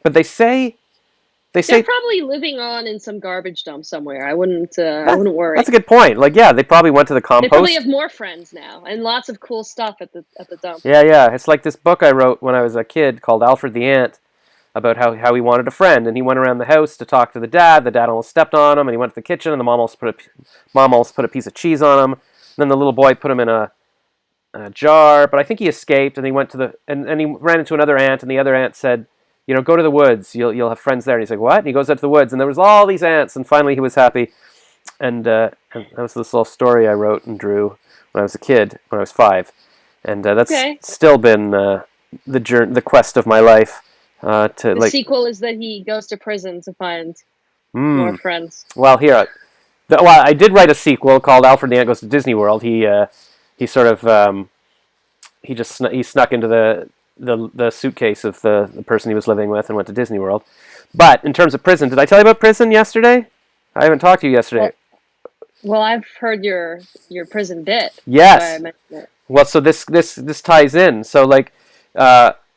[SPEAKER 1] But they
[SPEAKER 2] They're
[SPEAKER 1] say
[SPEAKER 2] probably living on in some garbage dump somewhere. I
[SPEAKER 1] that,
[SPEAKER 2] wouldn't
[SPEAKER 1] that's a
[SPEAKER 2] worry.
[SPEAKER 1] good point. Like yeah, they probably went to the
[SPEAKER 2] They probably
[SPEAKER 1] compost.
[SPEAKER 2] have more friends now and lots of cool stuff at the dump.
[SPEAKER 1] Yeah, yeah. It's like this book I wrote when I was a kid called Alfred the Ant about how he wanted a friend, and he went around the house to talk to the dad. The dad almost stepped on him, and he went to the kitchen, and the mom almost put a piece of cheese on him. And then the little boy put him in a jar, but I think he escaped, and he went to and he ran into another ant, and the other ant said, go to the woods. You'll have friends there. And he's like, what? And he goes out to the woods, and there was all these ants, and finally he was happy. And that was this little story I wrote and drew when I was a kid, when I was 5, and that's still been the quest of my life.
[SPEAKER 2] The sequel is that he goes to prison to find more friends.
[SPEAKER 1] Well, I did write a sequel called Alfred the Ant Goes to Disney World. He sort of he snuck into the suitcase of the person he was living with and went to Disney World. But in terms of prison, did I tell you about prison yesterday? I haven't talked to you yesterday.
[SPEAKER 2] Well, I've heard your prison bit.
[SPEAKER 1] Yes. Well, so this ties in. So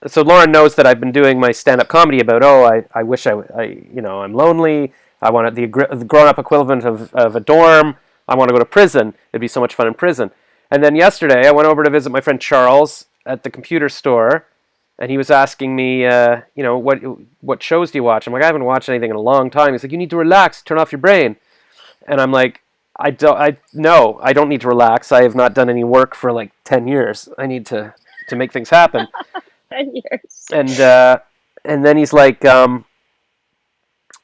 [SPEAKER 1] so Lauren knows that I've been doing my stand-up comedy about, I wish I'm lonely. I want the grown-up equivalent of a dorm. I want to go to prison. It'd be so much fun in prison. And then yesterday, I went over to visit my friend Charles at the computer store, and he was asking me, what shows do you watch? I'm like, I haven't watched anything in a long time. He's like, you need to relax, turn off your brain. And I'm like, I don't need to relax. I have not done any work for like 10 years. I need to make things happen.
[SPEAKER 2] 10 years.
[SPEAKER 1] And then he's like,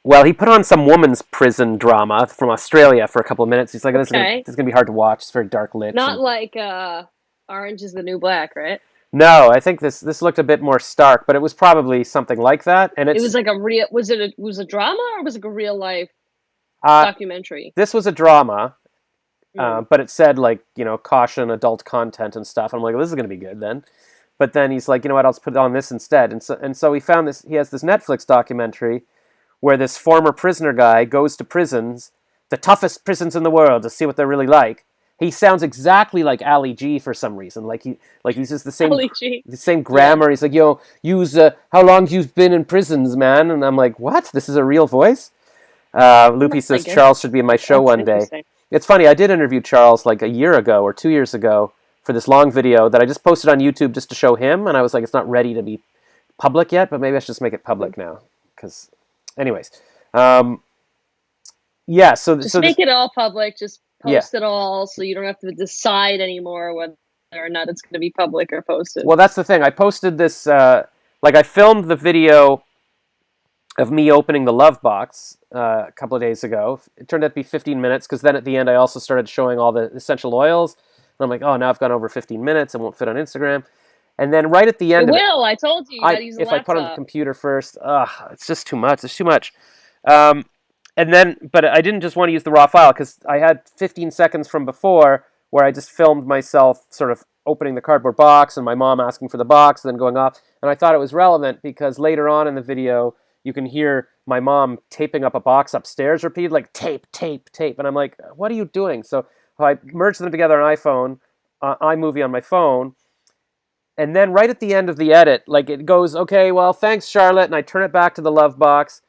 [SPEAKER 1] well, he put on some woman's prison drama from Australia for a couple of minutes. He's like, this is gonna be hard to watch. It's very dark lit.
[SPEAKER 2] Not like Orange is the New Black, right?
[SPEAKER 1] No, I think this looked a bit more stark, but it was probably something like that. And it was
[SPEAKER 2] like was it a drama, or was it a real life documentary?
[SPEAKER 1] This was a drama, but it said caution, adult content and stuff. I'm like, well, this is gonna be good then. But then he's like, you know what? I'll just put on this instead. And so he found this. He has this Netflix documentary where this former prisoner guy goes to prisons, the toughest prisons in the world, to see what they're really like. He sounds exactly like Ali G for some reason. He's just the same grammar. He's like, use how long you've been in prisons, man. And I'm like, what? This is a real voice? Loopy says Charles should be in my show one day. It's funny. I did interview Charles like a year ago or 2 years ago for this long video that I just posted on YouTube just to show him. And I was like, it's not ready to be public yet, but maybe I should just make it public now. Because, anyways, So
[SPEAKER 2] make it all public. Just post it all, so you don't have to decide anymore whether or not it's going to be public or posted.
[SPEAKER 1] Well, that's the thing. I posted this. I filmed the video of me opening the love box a couple of days ago. It turned out to be 15 minutes because then at the end I also started showing all the essential oils. And I'm like, oh, now I've gone over 15 minutes. It won't fit on Instagram. And then right at the end,
[SPEAKER 2] I told you. You gotta use a laptop.
[SPEAKER 1] If I put on the computer first, it's just too much. It's too much. But I didn't just want to use the raw file because I had 15 seconds from before where I just filmed myself sort of opening the cardboard box and my mom asking for the box, and then going off. And I thought it was relevant because later on in the video, you can hear my mom taping up a box upstairs repeated, like tape, tape, tape. And I'm like, what are you doing? So I merged them together on iMovie on my phone. And then right at the end of the edit, it goes, okay, well, thanks, Charlotte. And I turn it back to the love box.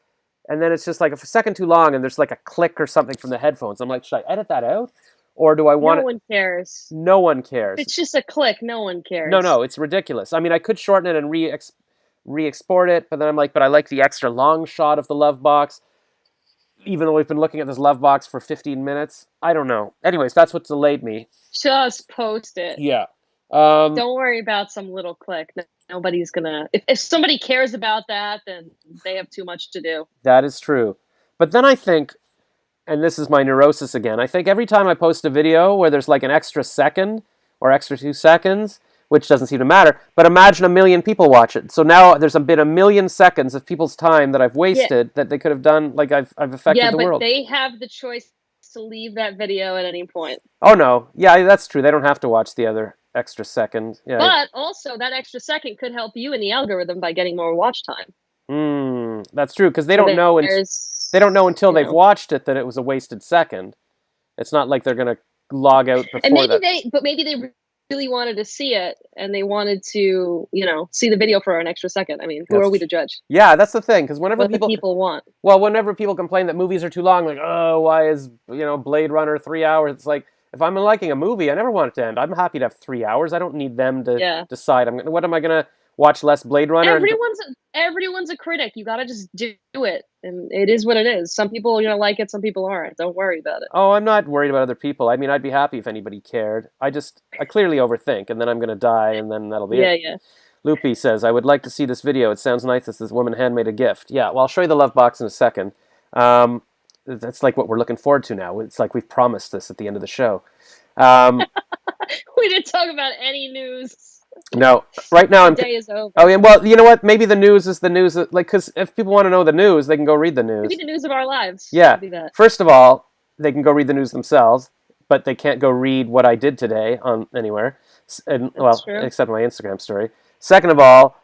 [SPEAKER 1] And then it's just like a second too long, and there's like a click or something from the headphones. I'm like, should I edit that out? Or do I want
[SPEAKER 2] No one cares.
[SPEAKER 1] No one cares.
[SPEAKER 2] It's just a click. No one cares.
[SPEAKER 1] No, it's ridiculous. I mean, I could shorten it and re-export it, but then I'm like, but I like the extra long shot of the love box, even though we've been looking at this love box for 15 minutes. I don't know. Anyways, that's what delayed me.
[SPEAKER 2] Just post it.
[SPEAKER 1] Yeah.
[SPEAKER 2] Don't worry about some little click. Nobody's gonna. If somebody cares about that, then they have too much to do.
[SPEAKER 1] That is true. But then I think, and this is my neurosis again, I think every time I post a video where there's like an extra second or extra 2 seconds, which doesn't seem to matter, but imagine 1 million people watch it. So now there's been 1 million seconds of people's time that I've wasted that they could have done, like I've affected the world.
[SPEAKER 2] Yeah, but they have the choice to leave that video at any point.
[SPEAKER 1] Oh, no. Yeah, that's true. They don't have to watch the other extra second. Yeah.
[SPEAKER 2] But also, that extra second could help you in the algorithm by getting more watch time.
[SPEAKER 1] That's true, because they don't know until they've watched it that it was a wasted second. It's not like they're going to log out before
[SPEAKER 2] and maybe
[SPEAKER 1] that.
[SPEAKER 2] Maybe they really wanted to see it, and they wanted to, see the video for an extra second. I mean, who are we to judge?
[SPEAKER 1] Yeah, that's the thing, because whenever
[SPEAKER 2] people want.
[SPEAKER 1] Well, whenever people complain that movies are too long, like, oh, why is, Blade Runner 3 hours? It's like, if I'm liking a movie, I never want it to end. I'm happy to have 3 hours. I don't need them to decide. What am I going to watch less Blade Runner?
[SPEAKER 2] Everyone's a critic. You got to just do it. And it is what it is. Some people, like it. Some people aren't. Don't worry about it.
[SPEAKER 1] Oh, I'm not worried about other people. I mean, I'd be happy if anybody cared. I clearly overthink, and then I'm going to die, and then that'll be it.
[SPEAKER 2] Yeah.
[SPEAKER 1] Loopy says, I would like to see this video. It sounds nice as this woman handmade a gift. Yeah, well, I'll show you the love box in a second. That's like what we're looking forward to now. It's like we've promised this at the end of the show.
[SPEAKER 2] We didn't talk about any news.
[SPEAKER 1] No, right now
[SPEAKER 2] the day is over.
[SPEAKER 1] Oh, yeah. Well, you know what? Maybe the news is the news. Because if people want to know the news, they can go read the news.
[SPEAKER 2] Maybe the news of our lives.
[SPEAKER 1] Yeah. First of all, they can go read the news themselves, but they can't go read what I did today on anywhere. Except my Instagram story. Second of all,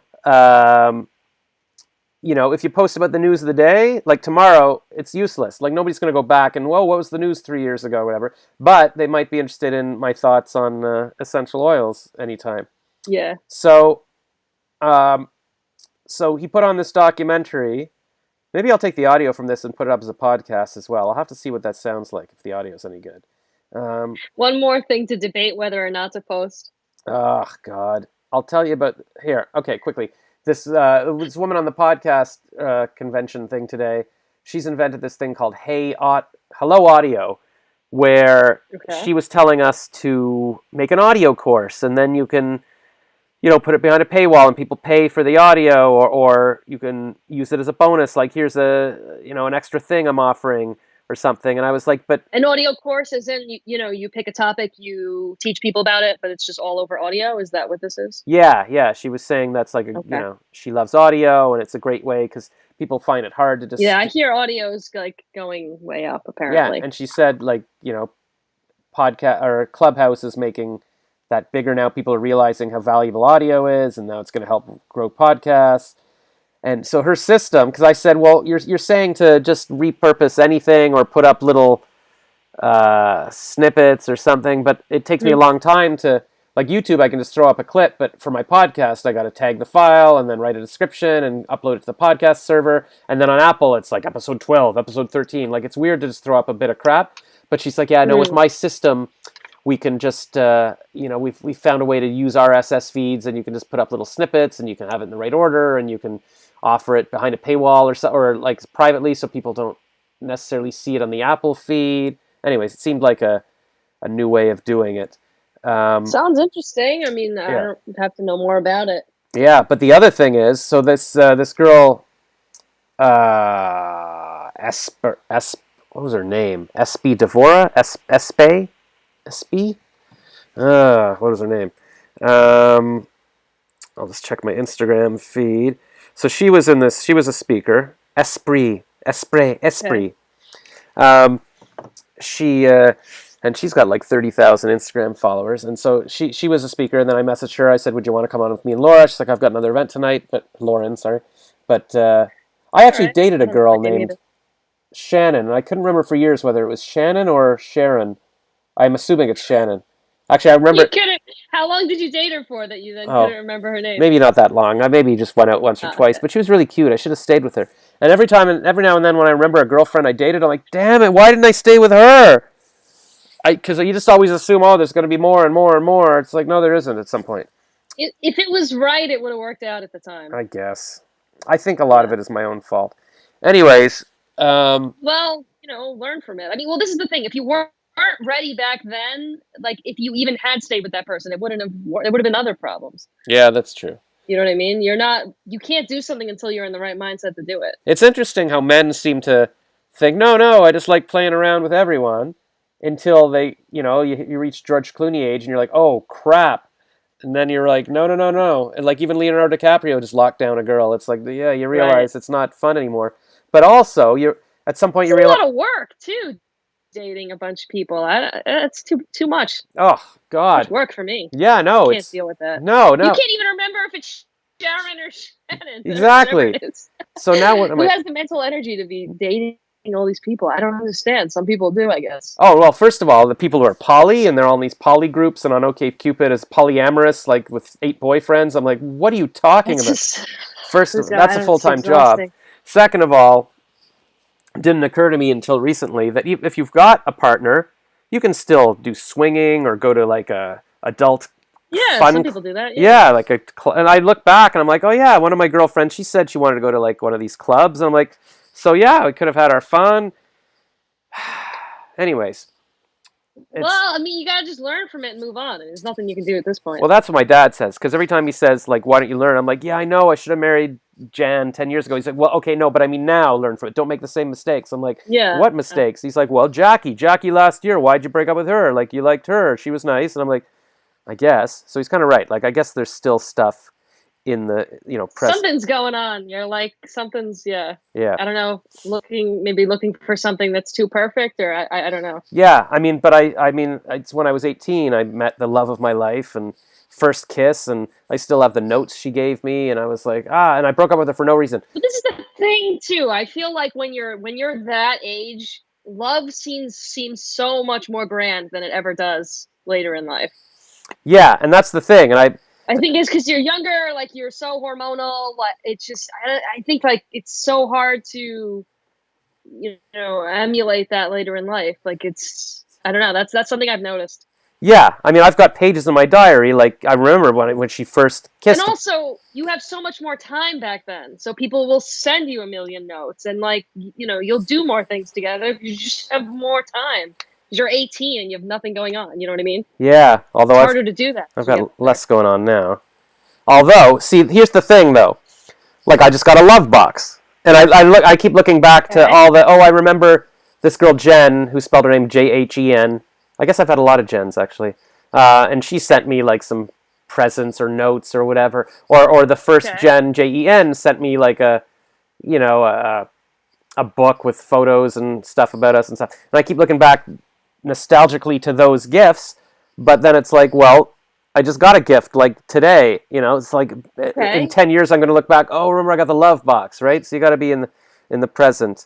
[SPEAKER 1] if you post about the news of the day, like tomorrow, it's useless. Like nobody's going to go back and, what was the news 3 years ago, or whatever. But they might be interested in my thoughts on essential oils anytime.
[SPEAKER 2] Yeah.
[SPEAKER 1] So he put on this documentary. Maybe I'll take the audio from this and put it up as a podcast as well. I'll have to see what that sounds like, if the audio's any good.
[SPEAKER 2] One more thing to debate whether or not to post.
[SPEAKER 1] Oh, God. I'll tell you about... Here, okay, quickly. This woman on the podcast convention thing today, she's invented this thing called Hello Audio, where she was telling us to make an audio course, and then you can... put it behind a paywall and people pay for the audio, or you can use it as a bonus. Like, here's an extra thing I'm offering or something. And I was like, but...
[SPEAKER 2] An audio course is you pick a topic, you teach people about it, but it's just all over audio. Is that what this is?
[SPEAKER 1] Yeah. She was saying that's like, she loves audio and it's a great way because people find it hard to just...
[SPEAKER 2] Yeah, I hear audio's like going way up, apparently.
[SPEAKER 1] Yeah, and she said podcast or Clubhouse is making that bigger now. People are realizing how valuable audio is, and now it's going to help grow podcasts. And so her system, because I said, well, you're saying to just repurpose anything or put up little snippets or something, but it takes me a long time to, like YouTube, I can just throw up a clip, but for my podcast, I got to tag the file and then write a description and upload it to the podcast server. And then on Apple, it's like episode 12, episode 13. Like, it's weird to just throw up a bit of crap. But she's like, yeah, no, with my system, we can just, we've found a way to use RSS feeds, and you can just put up little snippets, and you can have it in the right order, and you can offer it behind a paywall or like privately, so people don't necessarily see it on the Apple feed. Anyways, it seemed like a new way of doing it.
[SPEAKER 2] Sounds interesting. I mean, I don't have to know more about it. Yeah,
[SPEAKER 1] but the other thing is, so this girl, what was her name? Espe Devora? Espe? What was her name? I'll just check my Instagram feed. So she was in this. She was a speaker. Esprit. Okay. And she's got like 30,000 Instagram followers. And so she was a speaker. And then I messaged her. I said, "Would you want to come on with me and Laura?" She's like, "I've got another event tonight." But Lauren, sorry. But I actually dated a girl named Shannon, and I couldn't remember for years whether it was Shannon or Sharon. I'm assuming it's Shannon. Actually, I remember...
[SPEAKER 2] You couldn't... How long did you date her for that you then couldn't remember her name?
[SPEAKER 1] Maybe not that long. I maybe just went out once or twice, but she was really cute. I should have stayed with her. And every now and then when I remember a girlfriend I dated, I'm like, damn it, why didn't I stay with her? Because you just always assume, there's going to be more and more and more. It's like, no, there isn't at some point.
[SPEAKER 2] If it was right, it would have worked out at the time.
[SPEAKER 1] I guess. I think a lot of it is my own fault. Anyways...
[SPEAKER 2] Well, learn from it. I mean, this is the thing. If you weren't ready back then, like if you even had stayed with that person, it would have been other problems.
[SPEAKER 1] Yeah, that's true.
[SPEAKER 2] You know what I mean? You can't do something until you're in the right mindset to do it.
[SPEAKER 1] It's interesting how men seem to think, no, I just like playing around with everyone, until they, you reach George Clooney age and you're like, oh crap. And then you're like, no. And like even Leonardo DiCaprio just locked down a girl. It's like, yeah, you realize it's not fun anymore. But also, at some point you realize...
[SPEAKER 2] It's a lot of work, too, dating a bunch of people. It's too much.
[SPEAKER 1] Oh, God.
[SPEAKER 2] It's work for me.
[SPEAKER 1] Yeah, no.
[SPEAKER 2] I can't deal with that.
[SPEAKER 1] No.
[SPEAKER 2] You can't even remember if it's Sharon or Shannon.
[SPEAKER 1] Exactly. So now what am
[SPEAKER 2] Who has the mental energy to be dating all these people? I don't understand. Some people do, I guess.
[SPEAKER 1] Oh, well, first of all, the people who are poly, and they're all in these poly groups, and on OkCupid is polyamorous, like with 8 boyfriends. I'm like, what are you talking about? That's a full-time job. Second of all, it didn't occur to me until recently that if you've got a partner, you can still do swinging or go to like a adult fun...
[SPEAKER 2] some people do that.
[SPEAKER 1] Yeah, and I look back and I'm like, oh yeah, one of my girlfriends, she said she wanted to go to like one of these clubs, and I'm like, so yeah, we could have had our fun. Anyways, it's
[SPEAKER 2] Well, I mean, you gotta just learn from it and move on. There's nothing you can do at this
[SPEAKER 1] well,
[SPEAKER 2] point.
[SPEAKER 1] that's what my dad says. Because every time he says like, "Why don't you learn?" I'm like, "Yeah, I know. I should have married Jan 10 years ago." He's like, "Well, okay, no, but I mean now, learn from it. Don't make the same mistakes." I'm like,
[SPEAKER 2] Yeah.
[SPEAKER 1] "What mistakes?" He's like, "Well, Jackie last year. Why'd you break up with her? Like you liked her. She was nice." And I'm like, "I guess." So he's kind of right. Like I guess there's still stuff in the press.
[SPEAKER 2] Something's going on. You're like, something's, yeah.
[SPEAKER 1] Yeah.
[SPEAKER 2] I don't know, maybe looking for something that's too perfect, or I don't know.
[SPEAKER 1] Yeah, I mean, but I mean, it's when I was 18, I met the love of my life and first kiss, and I still have the notes she gave me, and I was like, and I broke up with her for no reason.
[SPEAKER 2] But this is the thing too. I feel like when you're that age, love seems so much more grand than it ever does later in life.
[SPEAKER 1] Yeah, and that's the thing, and
[SPEAKER 2] I think it's because you're younger, like you're so hormonal. Like it's just, I think like it's so hard to, emulate that later in life. Like it's, I don't know. That's something I've noticed.
[SPEAKER 1] yeah, I mean, I've got pages in my diary, like I remember when she first
[SPEAKER 2] And
[SPEAKER 1] kissed.
[SPEAKER 2] also, you have so much more time back then, so people will send you a million notes, and like you'll do more things together. You just have more time. 'Cause you're 18 and you have nothing going on. You know what I mean?
[SPEAKER 1] Yeah,
[SPEAKER 2] It's
[SPEAKER 1] although
[SPEAKER 2] harder to do that
[SPEAKER 1] I've
[SPEAKER 2] together.
[SPEAKER 1] got less going on now. Although, see, here's the thing though. Like I just got a love box, and I keep looking back to
[SPEAKER 2] Okay.
[SPEAKER 1] all the. Oh, I remember this girl Jen who spelled her name Jhen. I guess I've had a lot of Jens actually, and she sent me like some presents or notes or whatever. Or the first
[SPEAKER 2] Okay.
[SPEAKER 1] Jen sent me like a you know a book with photos and stuff about us and stuff. And I keep looking back nostalgically to those gifts, but then it's like, well, I just got a gift like today. It's like in
[SPEAKER 2] Okay.
[SPEAKER 1] 10 years I'm going to look back. Oh, remember I got the love box, right? So you got to be in the present.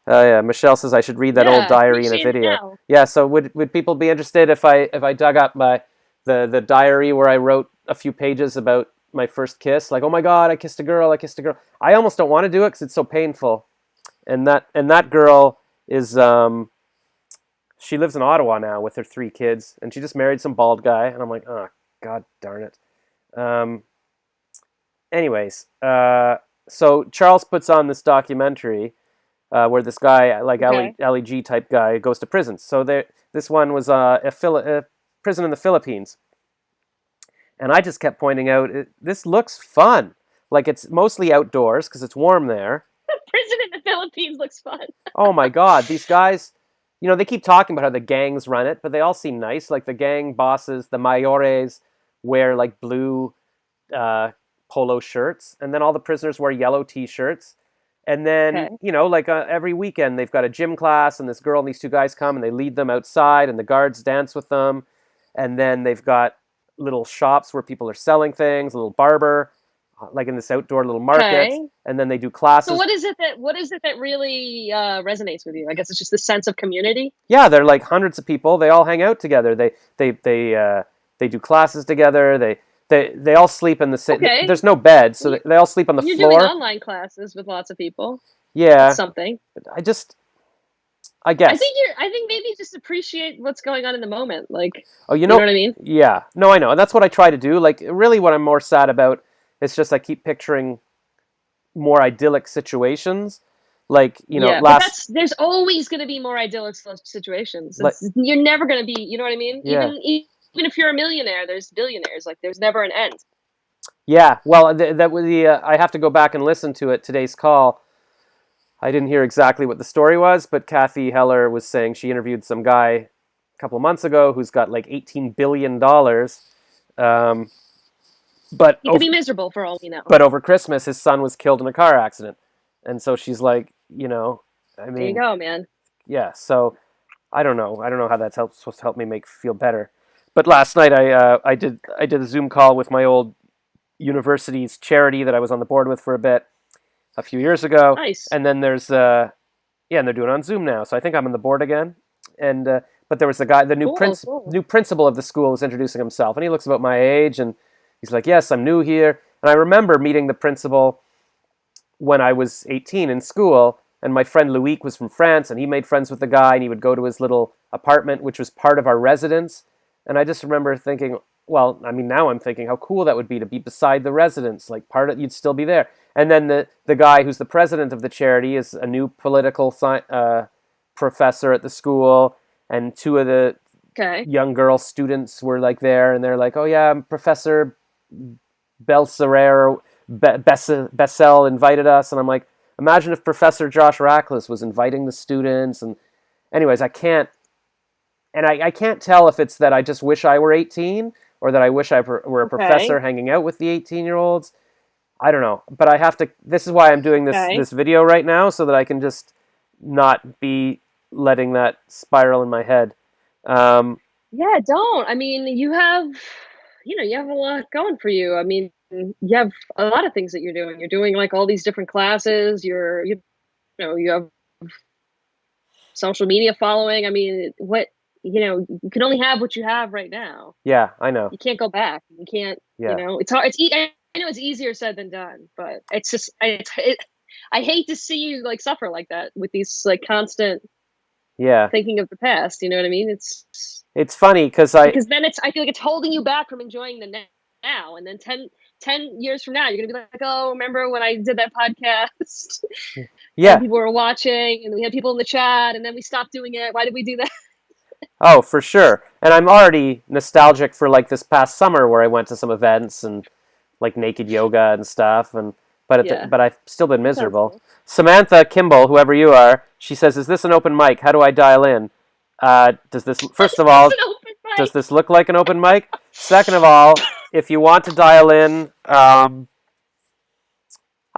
[SPEAKER 1] Yeah, Michelle says I should read that old
[SPEAKER 2] Yeah.
[SPEAKER 1] diary in a
[SPEAKER 2] Appreciate it
[SPEAKER 1] video.
[SPEAKER 2] now.
[SPEAKER 1] Yeah, so would people be interested if I dug up the diary where I wrote a few pages about my first kiss? Like, oh my God, I kissed a girl. I kissed a girl. I almost don't want to do it because it's so painful. And that girl is she lives in Ottawa now with her 3 kids, and she just married some bald guy. And I'm like, oh God darn it. Um, anyways, so Charles puts on this documentary where this guy, like
[SPEAKER 2] Okay.
[SPEAKER 1] Ali G type guy, goes to prison. So this one was a prison in the Philippines, and I just kept pointing out, this looks fun. Like it's mostly outdoors because it's warm there.
[SPEAKER 2] Prison in the Philippines looks fun.
[SPEAKER 1] Oh my God, these guys, they keep talking about how the gangs run it, but they all seem nice. Like the gang bosses, the mayores, wear like blue polo shirts, and then all the prisoners wear yellow t-shirts. And then,
[SPEAKER 2] Okay.
[SPEAKER 1] like every weekend, they've got a gym class, and this girl and these 2 guys come and they lead them outside, and the guards dance with them. And then they've got little shops where people are selling things, a little barber, like in this outdoor little market.
[SPEAKER 2] Okay.
[SPEAKER 1] And then they do
[SPEAKER 2] So
[SPEAKER 1] classes.
[SPEAKER 2] what is it that really resonates with you? I guess it's just the sense of community.
[SPEAKER 1] Yeah, they're like hundreds of people. They all hang out together. They do classes together. They all sleep in the same.
[SPEAKER 2] Okay.
[SPEAKER 1] There's no bed, so they all sleep on the
[SPEAKER 2] You're doing
[SPEAKER 1] floor.
[SPEAKER 2] online classes with lots of people. That's
[SPEAKER 1] Yeah,
[SPEAKER 2] something.
[SPEAKER 1] I
[SPEAKER 2] I
[SPEAKER 1] guess.
[SPEAKER 2] think I think maybe just appreciate what's going on in the moment. Like,
[SPEAKER 1] Oh,
[SPEAKER 2] you know what I mean?
[SPEAKER 1] yeah. No, I know, and that's what I try to do. Like, really, what I'm more sad about is just I keep picturing more idyllic situations. Like,
[SPEAKER 2] Yeah, but
[SPEAKER 1] last.
[SPEAKER 2] there's always going to be more idyllic situations.
[SPEAKER 1] Like,
[SPEAKER 2] You're never going to be, you know what I mean?
[SPEAKER 1] yeah.
[SPEAKER 2] Even if you're a millionaire, there's billionaires. Like, there's never an end.
[SPEAKER 1] Yeah, well, that was I have to go back and listen to it. Today's call. I didn't hear exactly what the story was, but Kathy Heller was saying she interviewed some guy a couple of months ago who's got like $18 billion. But
[SPEAKER 2] You could be miserable for all we know.
[SPEAKER 1] but over Christmas, his son was killed in a car accident, and so she's like, I
[SPEAKER 2] There you
[SPEAKER 1] mean,
[SPEAKER 2] go, man.
[SPEAKER 1] yeah. So I don't know. I don't know how that's supposed to help me feel better. But last night I did a Zoom call with my old university's charity that I was on the board with for a few years ago,
[SPEAKER 2] Nice.
[SPEAKER 1] and then there's and they're doing it on Zoom now. So I think I'm on the board again. And but there was the guy, the
[SPEAKER 2] Cool.
[SPEAKER 1] new principal of the school was introducing himself, and he looks about my age, and he's like, "Yes, I'm new here." And I remember meeting the principal when I was 18 in school, and my friend Loic was from France, and he made friends with the guy, and he would go to his little apartment, which was part of our residence. And I just remember thinking, well, I mean, now I'm thinking how cool that would be to be beside the residence, like you'd still be there. And then the guy who's the president of the charity is a new political professor at the school, and two of the
[SPEAKER 2] Okay.
[SPEAKER 1] young girl students were like there, and they're like, "Oh yeah, Professor Belserrer Bessel invited us," and I'm like, imagine if Professor Josh Radcliffe was inviting the students. And anyways, I can't tell if it's that I just wish I were 18 or that I wish I were a
[SPEAKER 2] Okay.
[SPEAKER 1] professor hanging out with the 18-year-olds. I don't know, but I have to. This is why I'm doing
[SPEAKER 2] Okay.
[SPEAKER 1] this video right now, so that I can just not be letting that spiral in my head. Um,
[SPEAKER 2] Yeah, don't. I mean, you have a lot going for you. I mean, you have a lot of things that you're doing. You're doing like all these different classes. You have social media following. I mean, you can only have what you have right now.
[SPEAKER 1] yeah, I know.
[SPEAKER 2] You can't go back. You can't,
[SPEAKER 1] Yeah,
[SPEAKER 2] it's hard. I know it's easier said than done, but it's just, I hate to see you like suffer like that with these like constant
[SPEAKER 1] yeah.
[SPEAKER 2] thinking of the past. You know what I mean?
[SPEAKER 1] It's funny because I,
[SPEAKER 2] Because then I feel like it's holding you back from enjoying the now. And then 10 years from now, you're going to be like, oh, remember when I did that podcast and
[SPEAKER 1] yeah.
[SPEAKER 2] people were watching and we had people in the chat and then we stopped doing it. Why did we do that?
[SPEAKER 1] Oh, for sure. And I'm already nostalgic for like this past summer where I went to some events and like naked yoga and stuff. And
[SPEAKER 2] Yeah.
[SPEAKER 1] but I've still been
[SPEAKER 2] That sounds
[SPEAKER 1] miserable.
[SPEAKER 2] cool.
[SPEAKER 1] Samantha Kimball, whoever you are, she says, "Is this an open mic? How do I dial in? Does this first of
[SPEAKER 2] It's
[SPEAKER 1] all,
[SPEAKER 2] an open
[SPEAKER 1] does
[SPEAKER 2] mic.
[SPEAKER 1] this look like an open mic? Second of all, if you want to dial in, I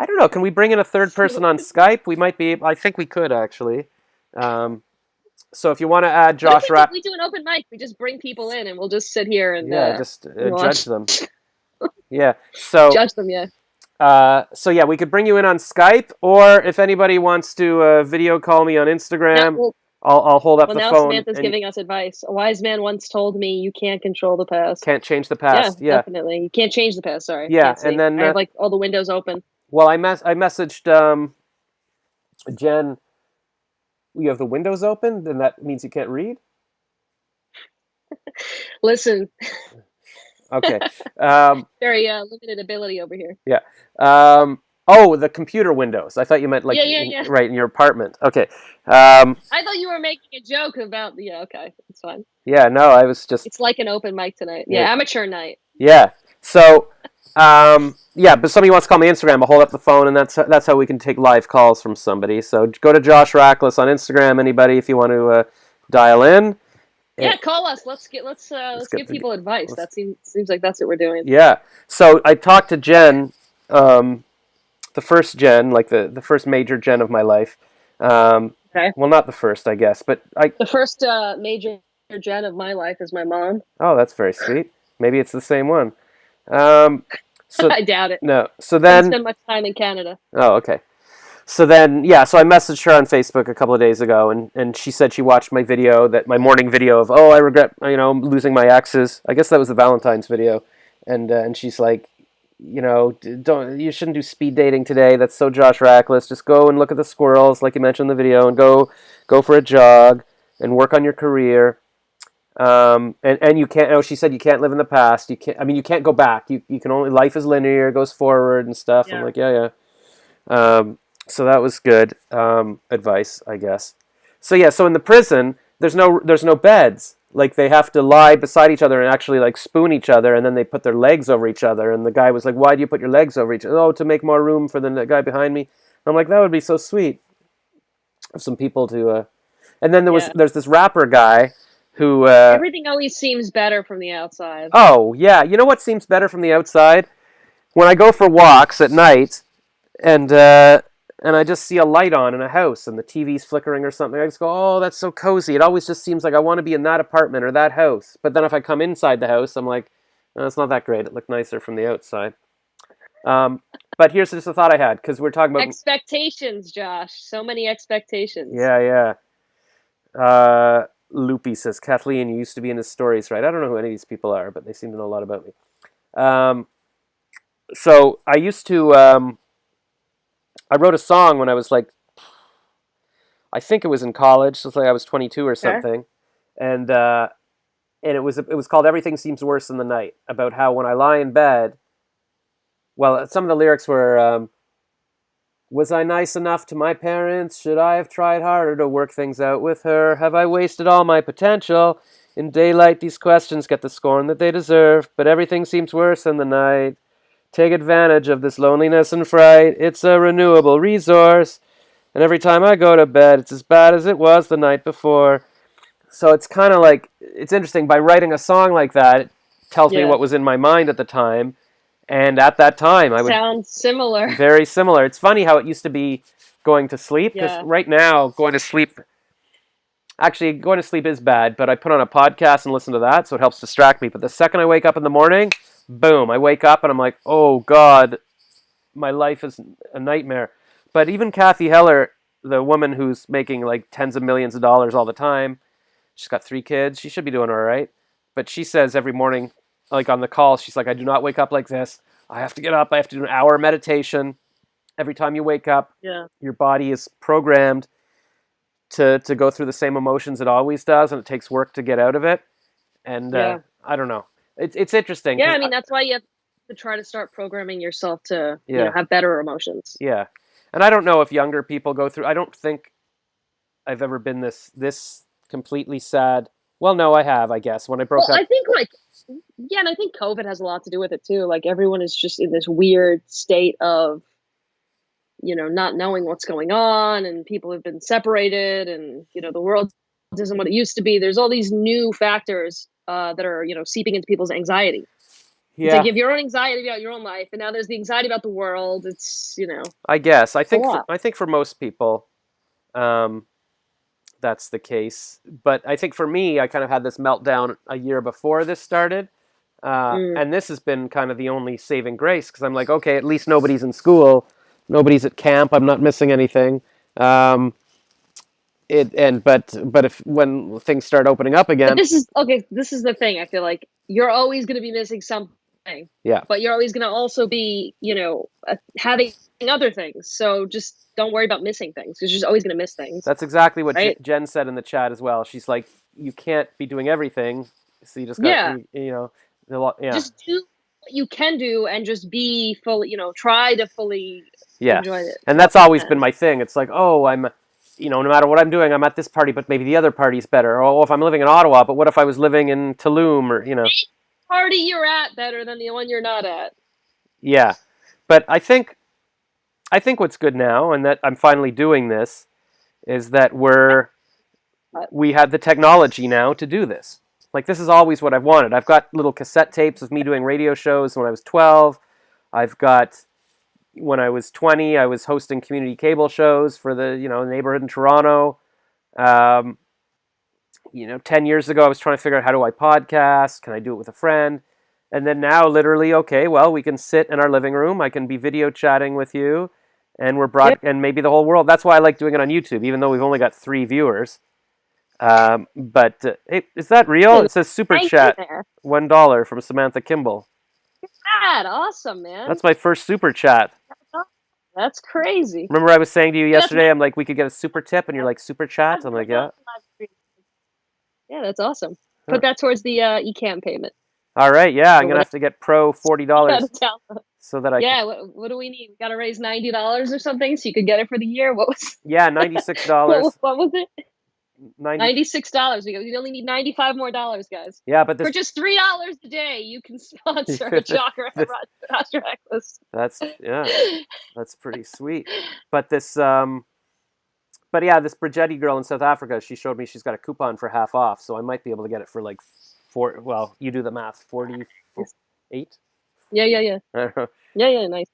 [SPEAKER 1] don't know. Can we bring in a third
[SPEAKER 2] It's an
[SPEAKER 1] person on
[SPEAKER 2] open mic.
[SPEAKER 1] Skype? We might be. I think we could actually. Um, so if you want to add
[SPEAKER 2] What if
[SPEAKER 1] Josh Rapp,
[SPEAKER 2] we do an open mic? We just bring people in and we'll just sit here
[SPEAKER 1] yeah, just
[SPEAKER 2] and
[SPEAKER 1] judge
[SPEAKER 2] watch,
[SPEAKER 1] them. Yeah. So
[SPEAKER 2] judge them. Yeah.
[SPEAKER 1] so yeah, we could bring you in on Skype, or if anybody wants to video call me on
[SPEAKER 2] Now,
[SPEAKER 1] Instagram, I'll hold up
[SPEAKER 2] well,
[SPEAKER 1] the
[SPEAKER 2] now
[SPEAKER 1] phone
[SPEAKER 2] Samantha's
[SPEAKER 1] and
[SPEAKER 2] giving us advice. A wise man once told me, "You can't control the past."
[SPEAKER 1] can't change the
[SPEAKER 2] Yeah,
[SPEAKER 1] past. Yeah.
[SPEAKER 2] definitely. You can't change the past. Sorry,
[SPEAKER 1] Yeah.
[SPEAKER 2] can't
[SPEAKER 1] And
[SPEAKER 2] see.
[SPEAKER 1] then
[SPEAKER 2] I have like all the windows open.
[SPEAKER 1] well, I messaged Jen. You have the windows open, then that means you can't read.
[SPEAKER 2] Listen,
[SPEAKER 1] Okay. Um,
[SPEAKER 2] very limited ability over here.
[SPEAKER 1] yeah. Oh, the computer windows. I thought you meant like
[SPEAKER 2] Yeah, yeah, yeah.
[SPEAKER 1] right in your apartment. Okay. Um,
[SPEAKER 2] I thought you were making a joke about. Yeah, okay, it's fine.
[SPEAKER 1] yeah. No, I was just
[SPEAKER 2] It's like an open mic tonight.
[SPEAKER 1] yeah.
[SPEAKER 2] Yeah, amateur night.
[SPEAKER 1] Yeah. So, yeah, but somebody wants to call me Instagram. I'll hold up the phone, and that's how we can take live calls from somebody. So go to Josh Radcliffe on Instagram. Anybody, if you want to dial in.
[SPEAKER 2] Yeah,
[SPEAKER 1] Eh,
[SPEAKER 2] call us. Let's
[SPEAKER 1] let's
[SPEAKER 2] give
[SPEAKER 1] get the.
[SPEAKER 2] people advice.
[SPEAKER 1] Let's,
[SPEAKER 2] That seems like that's what we're doing.
[SPEAKER 1] yeah. So I talked to Jen, the first Jen, like the first major Jen of my life.
[SPEAKER 2] Okay.
[SPEAKER 1] Well, not the first, I guess, but I.
[SPEAKER 2] The first major Jen of my life is my mom.
[SPEAKER 1] Oh, that's very sweet. Maybe it's the same one. Um, so
[SPEAKER 2] I doubt it.
[SPEAKER 1] no. So
[SPEAKER 2] Didn't
[SPEAKER 1] then.
[SPEAKER 2] spend much time in Canada.
[SPEAKER 1] Oh, okay. So then, yeah, so I messaged her on Facebook a couple of days ago, and she said she watched my video, my morning video of, oh, I regret, losing my exes. I guess that was the Valentine's video. And she's like, you shouldn't do speed dating today. That's so Josh Radcliffe. Just go and look at the squirrels, like you mentioned in the video, and go for a jog and work on your career. And you can't, she said you can't live in the past. You can't go back. You can only, life is linear, it goes forward and stuff. I'm
[SPEAKER 2] Yeah.
[SPEAKER 1] like, yeah. So that was good advice, I guess. So yeah, so in the prison, there's no beds. Like they have to lie beside each other and actually like spoon each other, and then they put their legs over each other. And the guy was like, "Why do you put your legs over each other?" "Oh, to make more room for the guy behind me." And I'm like, "That would be so sweet of some people to." And then
[SPEAKER 2] Yeah.
[SPEAKER 1] there's this rapper guy who.
[SPEAKER 2] Everything always seems better from the outside.
[SPEAKER 1] Oh yeah, you know what seems better from the outside? When I go for walks at night, and I just see a light on in a house and the TV's flickering or something. I just go, oh, that's so cozy. It always just seems like I want to be in that apartment or that house. But then if I come inside the house, I'm like, oh, it's not that great. It looked nicer from the outside. But here's just a thought I had, because we're talking about
[SPEAKER 2] Expectations, Josh. So many expectations.
[SPEAKER 1] yeah. Loopy says, Kathleen, you used to be in his stories, right? I don't know who any of these people are, but they seem to know a lot about me. So I used to. I wrote a song when I was like, I think it was in college. So it's like I was 22 or something, and it was called "Everything Seems Worse in the Night," about how when I lie in bed. Well, some of the lyrics were, "Was I nice enough to my parents? Should I have tried harder to work things out with her? Have I wasted all my potential? In daylight, these questions get the scorn that they deserve, but everything seems worse in the night. Take advantage of this loneliness and fright. It's a renewable resource. And every time I go to bed, it's as bad as it was the night before. So it's kind of like, it's interesting. By writing a song like that, it tells me what was in my mind at the time. And at that time, I would...
[SPEAKER 2] Sounds similar.
[SPEAKER 1] Very similar. It's funny how it used to be going to sleep. Because right now, going to sleep... Actually, going to sleep is bad, but I put on a podcast and listen to that, so it helps distract me. But the second I wake up in the morning, boom, I wake up and I'm like, oh, God, my life is a nightmare. But even Kathy Heller, the woman who's making like tens of millions of dollars all the time, she's got 3 kids. She should be doing all right. But she says every morning, like on the call, she's like, I do not wake up like this. I have to get up. I have to do an hour meditation. Every time you wake up, your body is programmed to go through the same emotions it always does, and it takes work to get out of it. And I don't know. It's interesting.
[SPEAKER 2] Yeah, I mean, that's why you have to try to start programming yourself to have better emotions.
[SPEAKER 1] Yeah. And I don't know if younger people go through... I don't think I've ever been this completely sad. Well, no, I have, I guess. When I broke up...
[SPEAKER 2] I think, and I think COVID has a lot to do with it, too. Like, everyone is just in this weird state of, not knowing what's going on, and people have been separated, and, the world isn't what it used to be. There's all these new factors that are, seeping into people's anxiety. Yeah. It's like, you have your own anxiety about your own life, and now there's the anxiety about the world. It's,
[SPEAKER 1] I guess. I think for most people, that's the case. But I think for me, I kind of had this meltdown a year before this started. And this has been kind of the only saving grace, because I'm like, okay, at least nobody's in school. Nobody's at camp. I'm not missing anything. But if when things start opening up again,
[SPEAKER 2] this is the thing. I feel like you're always going to be missing something.
[SPEAKER 1] Yeah.
[SPEAKER 2] But you're always going to also be, having other things. So just don't worry about missing things, because you're just always going to miss things.
[SPEAKER 1] That's exactly what Jen said in the chat as well. She's like, you can't be doing everything, so you just got
[SPEAKER 2] just do what you can do, and just be fully, try to fully enjoy it.
[SPEAKER 1] And that's always been my thing. It's like, oh, I'm, no matter what I'm doing, I'm at this party, but maybe the other party's better. Or if I'm living in Ottawa, but what if I was living in Tulum, or
[SPEAKER 2] party you're at better than the one you're not at.
[SPEAKER 1] Yeah. But I think what's good now, and that I'm finally doing this, is that we have the technology now to do this. Like, this is always what I've wanted. I've got little cassette tapes of me doing radio shows when I was 12. I've got, when I was 20, I was hosting community cable shows for the, neighborhood in Toronto. 10 years ago, I was trying to figure out, how do I podcast? Can I do it with a friend? And then now, literally, okay, well, we can sit in our living room. I can be video chatting with you, and and maybe the whole world. That's why I like doing it on YouTube, even though we've only got 3 viewers. But hey, is that real? It says super chat, $1 from Samantha Kimball.
[SPEAKER 2] Awesome, man.
[SPEAKER 1] That's my first super chat.
[SPEAKER 2] That's crazy.
[SPEAKER 1] Remember I was saying to you yesterday, I'm like, we could get a super tip, and you're like, super chat? I'm like, yeah.
[SPEAKER 2] Yeah, that's awesome. Put that towards the eCam payment.
[SPEAKER 1] All right, yeah, I'm going to have to get pro $40 so that I
[SPEAKER 2] can... what do we need? We got to raise $90 or something so you could get it for the year? What was...
[SPEAKER 1] Yeah, $96.
[SPEAKER 2] what was it? $96. We only need $95 more, guys.
[SPEAKER 1] Yeah, but
[SPEAKER 2] for just $3 a day, you can sponsor a Chakra Necklace.
[SPEAKER 1] That's pretty sweet. But this, this Brigetti girl in South Africa, she showed me she's got a coupon for half off, so I might be able to get it for like you do the math, 48.
[SPEAKER 2] Yeah. Yeah, nice.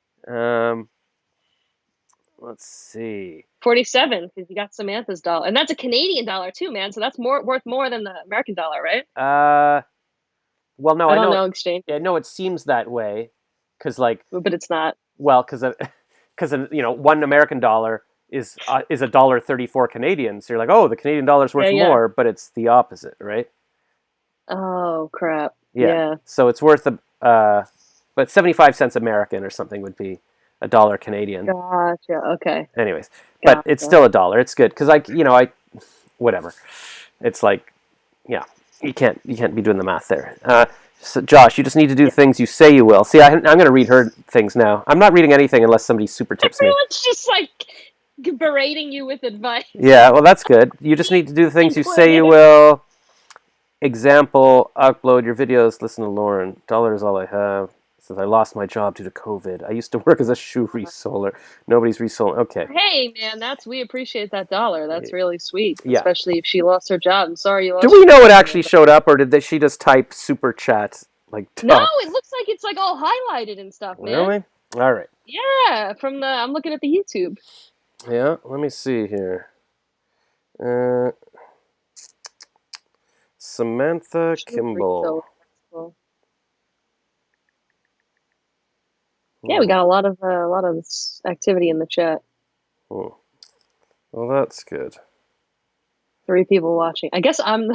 [SPEAKER 1] Let's see.
[SPEAKER 2] 47, because you got Samantha's dollar, and that's a Canadian dollar too, man. So that's worth more than the American dollar, right?
[SPEAKER 1] Well, no,
[SPEAKER 2] I don't know exchange.
[SPEAKER 1] Yeah, no, it seems that way, because
[SPEAKER 2] but it's not.
[SPEAKER 1] Well, because 1 American dollar is $1.34 Canadian. So you're like, oh, the Canadian dollar's worth more, but it's the opposite, right?
[SPEAKER 2] Oh crap!
[SPEAKER 1] Yeah. So it's worth but 75 cents American or something would be $1 Canadian.
[SPEAKER 2] Gotcha. Okay.
[SPEAKER 1] Anyways, but it's still $1. It's good because whatever. It's like, yeah, you can't be doing the math there. So Josh, you just need to do things you say you will. See, I'm going to read her things now. I'm not reading anything unless somebody super tips me.
[SPEAKER 2] Everyone's just berating you with advice.
[SPEAKER 1] Yeah, well, that's good. You just need to do the things you say you will. Example, upload your videos, listen to Lauren. $1 is all I have. Says I lost my job due to COVID. I used to work as a shoe reseller. Nobody's reselling. Okay.
[SPEAKER 2] Hey, man, we appreciate that $1. That's really sweet,
[SPEAKER 1] Yeah.
[SPEAKER 2] especially if she lost her job. I'm sorry you lost.
[SPEAKER 1] Do we know it actually showed up, or did she just type super chat like?
[SPEAKER 2] No, it looks like it's like all highlighted and stuff, man.
[SPEAKER 1] Really? All right.
[SPEAKER 2] Yeah, I'm looking at the YouTube.
[SPEAKER 1] Yeah. Let me see here. Samantha Kimball.
[SPEAKER 2] Yeah, we got a lot of activity in the chat.
[SPEAKER 1] Well, that's good.
[SPEAKER 2] 3 people watching. I guess I'm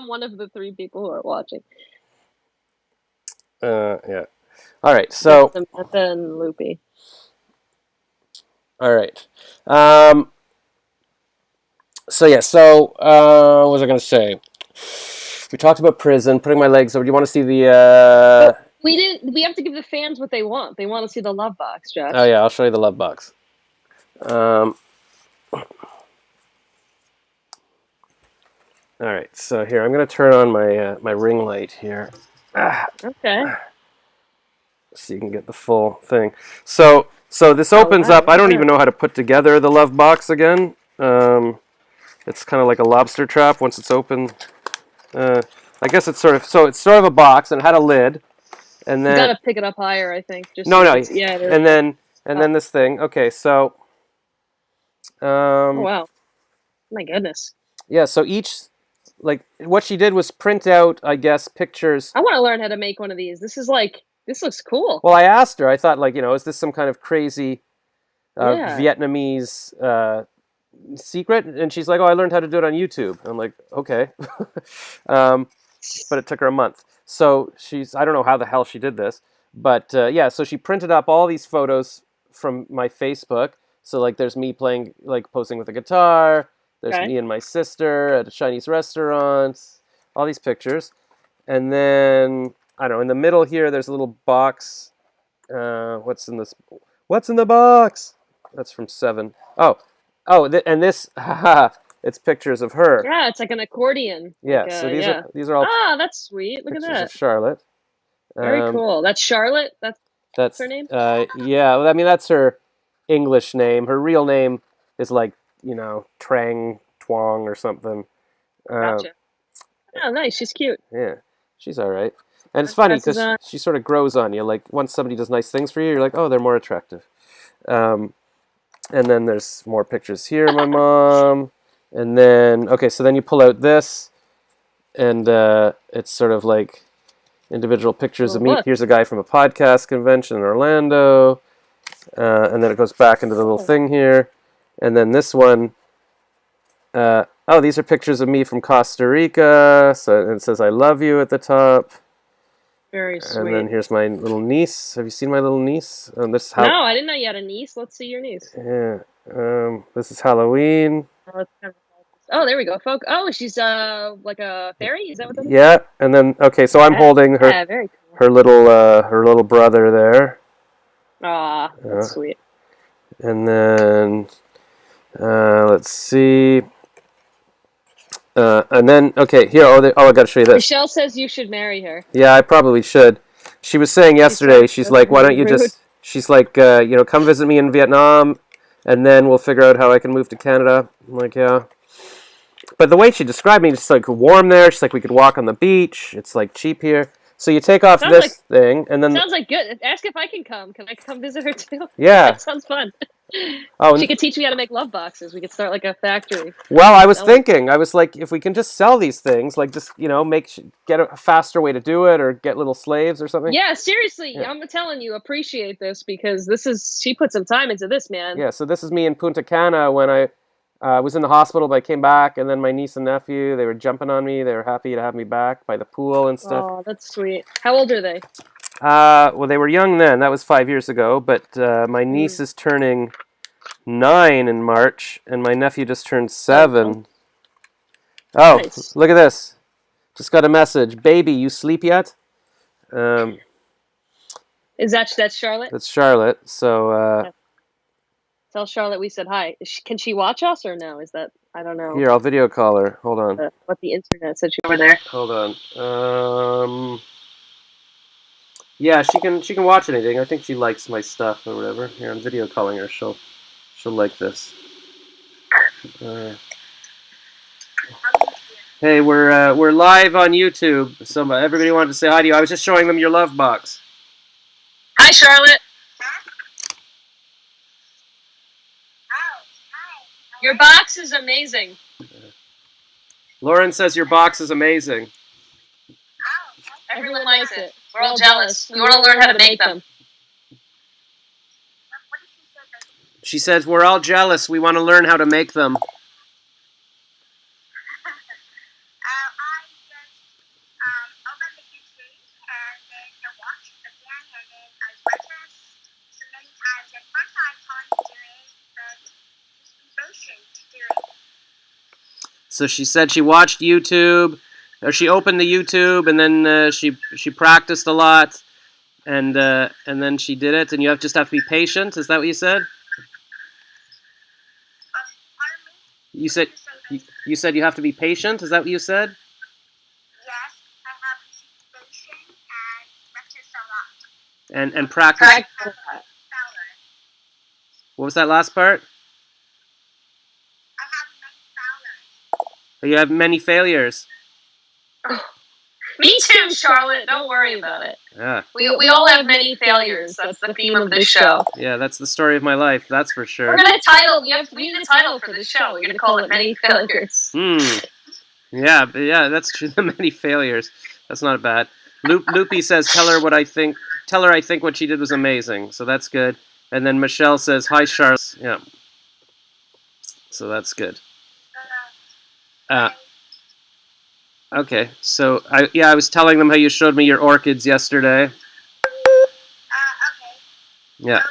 [SPEAKER 2] one of the 3 people who are watching.
[SPEAKER 1] Yeah. All right. So
[SPEAKER 2] Samantha and Loopy.
[SPEAKER 1] All right. So yeah. So what was I going to say? We talked about prison. Putting my legs over. Do you want to see the?
[SPEAKER 2] We didn't. We have to give the fans what they want. They want to see the love box, Josh.
[SPEAKER 1] Oh yeah, I'll show you the love box. All right. So here, I'm going to turn on my ring light here.
[SPEAKER 2] Okay.
[SPEAKER 1] So you can get the full thing. So this opens up. I don't even know how to put together the love box again. It's kind of like a lobster trap once it's open. I guess it's sort of a box and it had a lid, and then
[SPEAKER 2] you gotta pick it up higher, I think. Just
[SPEAKER 1] no,
[SPEAKER 2] yeah.
[SPEAKER 1] And then this thing. Okay, so.
[SPEAKER 2] Oh wow! My goodness.
[SPEAKER 1] Yeah. So each, like, what she did was print out, I guess, pictures.
[SPEAKER 2] I want to learn how to make one of these. This looks cool.
[SPEAKER 1] Well, I asked her. I thought, like, is this some kind of crazy Vietnamese secret? And she's like, oh, I learned how to do it on YouTube. I'm like, okay. But it took her a month. So I don't know how the hell she did this. But yeah, so she printed up all these photos from my Facebook. So like there's me playing, like posing with a guitar. There's me and my sister at a Chinese restaurant. All these pictures. And then, I don't know, in the middle here, there's a little box. What's in this? What's in the box? That's from 7. And this, it's pictures of her.
[SPEAKER 2] Yeah, it's like an accordion.
[SPEAKER 1] Yeah,
[SPEAKER 2] like,
[SPEAKER 1] so these are all.
[SPEAKER 2] Ah, that's sweet. Look at that.
[SPEAKER 1] Of Charlotte.
[SPEAKER 2] Very cool. That's Charlotte. That's her name.
[SPEAKER 1] Yeah, well, I mean that's her English name. Her real name is like Trang Twang or something.
[SPEAKER 2] Gotcha. Oh, nice. She's cute.
[SPEAKER 1] Yeah, she's all right. And it's funny because she sort of grows on you. Like once somebody does nice things for you, you're like, oh, they're more attractive. And then there's more pictures here, my mom. And then, okay, so then you pull out this, and it's sort of like individual pictures of me. Here's a guy from a podcast convention in Orlando. And then it goes back into the little thing here. And then this one, these are pictures of me from Costa Rica. So it says, I love you at the top.
[SPEAKER 2] Very sweet.
[SPEAKER 1] And then here's my little niece. Have you seen my little niece?
[SPEAKER 2] No, I didn't know you had a niece. Let's see your niece.
[SPEAKER 1] Yeah. This is Halloween.
[SPEAKER 2] Oh, there we go, folks. Oh, she's like a fairy. Is that what that is?
[SPEAKER 1] Yeah, and then so I'm holding her.
[SPEAKER 2] Yeah, very cool.
[SPEAKER 1] Her little brother there.
[SPEAKER 2] Aw, that's sweet.
[SPEAKER 1] And then let's see. And then here. I got to show you this.
[SPEAKER 2] Michelle says you should marry her.
[SPEAKER 1] Yeah, I probably should. She was saying yesterday. She's like, why don't you just? She's like, come visit me in Vietnam, and then we'll figure out how I can move to Canada. I'm like, yeah. But the way she described me, it's like warm there. She's like, we could walk on the beach. It's like cheap here. So you take off this thing, and then
[SPEAKER 2] sounds like good. Ask if I can come. Can I come visit her too?
[SPEAKER 1] Yeah,
[SPEAKER 2] that sounds fun.
[SPEAKER 1] Oh,
[SPEAKER 2] she could teach me how to make love boxes. We could start like a factory.
[SPEAKER 1] Well, I was thinking, I was like, if we can just sell these things, like just get a faster way to do it, or get little slaves or something.
[SPEAKER 2] Yeah, seriously, yeah. I'm telling you, appreciate this because she put some time into this, man.
[SPEAKER 1] Yeah, so this is me in Punta Cana when I was in the hospital, but I came back, and then my niece and nephew, they were jumping on me. They were happy to have me back by the pool and stuff.
[SPEAKER 2] Oh, that's sweet. How old are they?
[SPEAKER 1] Well, they were young then. That was 5 years ago. But my niece is turning 9 in March, and my nephew just turned 7. Oh, nice. Look at this. Just got a message. Baby, you sleep yet?
[SPEAKER 2] Is that's Charlotte?
[SPEAKER 1] That's Charlotte. So,
[SPEAKER 2] Tell Charlotte we said hi. Can she watch us or no? Is that I don't know.
[SPEAKER 1] Here, I'll video call her. Hold on.
[SPEAKER 2] What the internet said you were there.
[SPEAKER 1] Hold on. Yeah, she can watch anything. I think she likes my stuff or whatever. Here, I'm video calling her. She'll like this. Hey, we're live on YouTube. So everybody wanted to say hi to you. I was just showing them your love box.
[SPEAKER 2] Hi, Charlotte. Your box is amazing.
[SPEAKER 1] Lauren says your box is amazing.
[SPEAKER 2] Everyone likes it. We're all jealous. We want to learn how to make them.
[SPEAKER 1] She says we're all jealous. We want to learn how to make them. So she said she watched YouTube, or she opened the YouTube, and then she practiced a lot, and then she did it. And you just have to be patient. Is that what you said? You said you have to be patient. Is that what you said?
[SPEAKER 3] Yes, I have to be patient and practice a lot.
[SPEAKER 1] And practice. What was that last part? You have many failures.
[SPEAKER 2] Me too, Charlotte. Don't worry about it.
[SPEAKER 1] Yeah.
[SPEAKER 2] We all have many failures. That's the theme of this show.
[SPEAKER 1] Yeah, that's the story of my life. That's for sure.
[SPEAKER 2] We're gonna title. We need a title for this show. We're gonna call it Many Failures.
[SPEAKER 1] Yeah, that's true. The many failures. That's not bad. Loopy says, tell her I think what she did was amazing. So that's good. And then Michelle says, hi, Charlotte. Yeah. So that's good. Okay, so I was telling them how you showed me your orchids yesterday.
[SPEAKER 3] Okay.
[SPEAKER 1] Yeah.
[SPEAKER 3] I'll tell you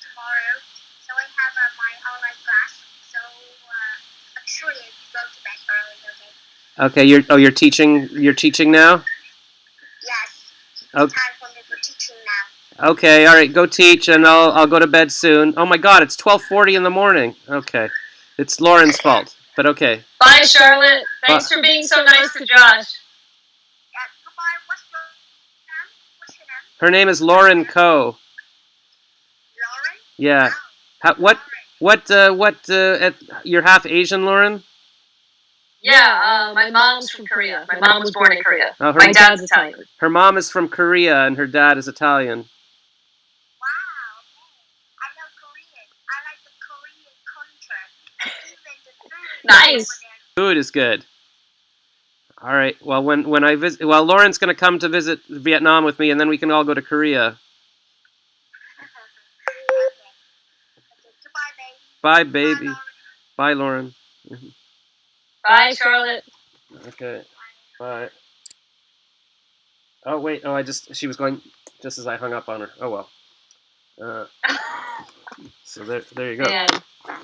[SPEAKER 3] tomorrow. So I have my online class. So actually, you go to bed early, okay?
[SPEAKER 1] Okay, you're teaching now?
[SPEAKER 3] Yes.
[SPEAKER 1] Okay.
[SPEAKER 3] It's time for me to teaching now.
[SPEAKER 1] Okay, all right, go teach, and I'll go to bed soon. Oh my God, it's 12:40 in the morning. Okay, it's Lauren's fault, but okay.
[SPEAKER 2] Bye, Charlotte. Thanks for being so nice to Josh.
[SPEAKER 3] Goodbye. What's your name? What's your name?
[SPEAKER 1] Her name is Lauren Coe.
[SPEAKER 3] Lauren?
[SPEAKER 1] Yeah. You're half Asian, Lauren?
[SPEAKER 2] Yeah, my mom's from Korea. My mom was born in Korea.
[SPEAKER 1] Oh,
[SPEAKER 2] My dad's Italian.
[SPEAKER 1] Her mom is from Korea, and her dad is Italian.
[SPEAKER 3] Wow. Okay. I know Korean. I like the Korean culture. Even the food.
[SPEAKER 2] Nice.
[SPEAKER 1] Food is good. All right. Well, when I visit, Lauren's going to come to visit Vietnam with me, and then we can all go to Korea.
[SPEAKER 3] Goodbye,
[SPEAKER 1] Bye, baby. Bye, Lauren.
[SPEAKER 2] Bye, Charlotte.
[SPEAKER 1] Okay. Bye. Oh wait. Oh, she was going just as I hung up on her. Oh well. So there you go.
[SPEAKER 2] Man.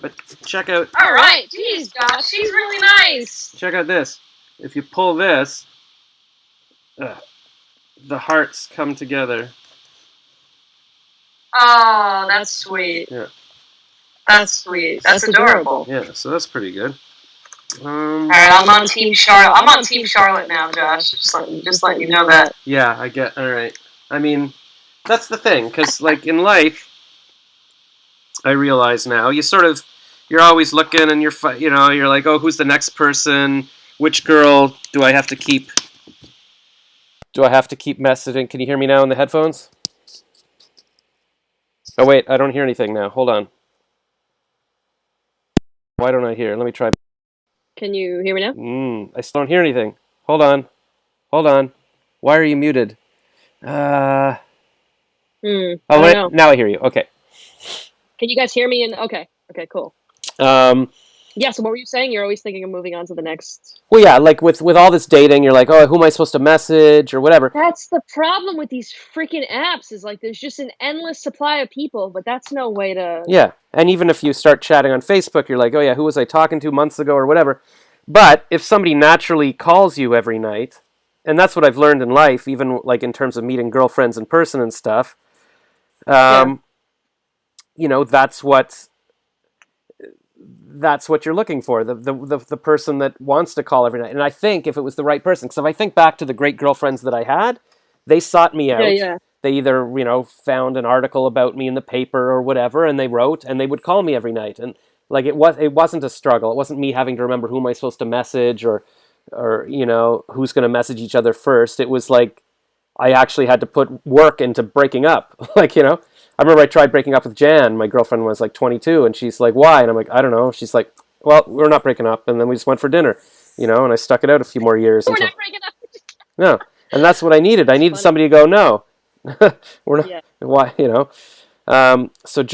[SPEAKER 1] But check out.
[SPEAKER 2] All right. Jeez, Josh, she's really nice.
[SPEAKER 1] Check out this. If you pull this, the hearts come together.
[SPEAKER 2] Oh, that's sweet.
[SPEAKER 1] Yeah.
[SPEAKER 2] That's sweet. That's adorable.
[SPEAKER 1] Yeah. So that's pretty good.
[SPEAKER 2] All right, I'm on Team Charlotte. I'm on Team Charlotte now, Josh. Just letting you know that.
[SPEAKER 1] Yeah, I get. All right. I mean, that's the thing, because like in life, I realize now you're always looking, and you're like, oh, who's the next person? Which girl do I have to keep? Do I have to keep messaging? Can you hear me now in the headphones? Oh wait, I don't hear anything now. Hold on. Why don't I hear? Let me try.
[SPEAKER 2] Can you hear me now?
[SPEAKER 1] I still don't hear anything. Hold on. Why are you muted?
[SPEAKER 2] Oh,
[SPEAKER 1] wait, now I hear you. Okay.
[SPEAKER 2] Can you guys hear me? Okay, cool. Yeah, so what were you saying? You're always thinking of moving on to the next...
[SPEAKER 1] Well, yeah, like with all this dating, you're like, oh, who am I supposed to message or whatever.
[SPEAKER 2] That's the problem with these freaking apps is like there's just an endless supply of people, but that's no way to...
[SPEAKER 1] Yeah, and even if you start chatting on Facebook, you're like, oh yeah, who was I talking to months ago or whatever. But if somebody naturally calls you every night, and that's what I've learned in life, even like in terms of meeting girlfriends in person and stuff, that's what that's what you're looking for, the person that wants to call every night. And I think if it was the right person, because if I think back to the great girlfriends that I had, they sought me out.
[SPEAKER 2] Yeah.
[SPEAKER 1] They either, found an article about me in the paper or whatever, and they wrote, and they would call me every night. And like it wasn't a struggle. It wasn't me having to remember who am I supposed to message or who's going to message each other first. It was like I actually had to put work into breaking up. I remember I tried breaking up with Jan. My girlfriend was like 22, and she's like, "Why?" And I'm like, "I don't know." She's like, "Well, we're not breaking up," and then we just went for dinner, and I stuck it out a few more years.
[SPEAKER 2] We're not breaking up.
[SPEAKER 1] No, and that's what I needed. I needed somebody to go, "No, we're not."
[SPEAKER 2] Yeah.
[SPEAKER 1] Why? So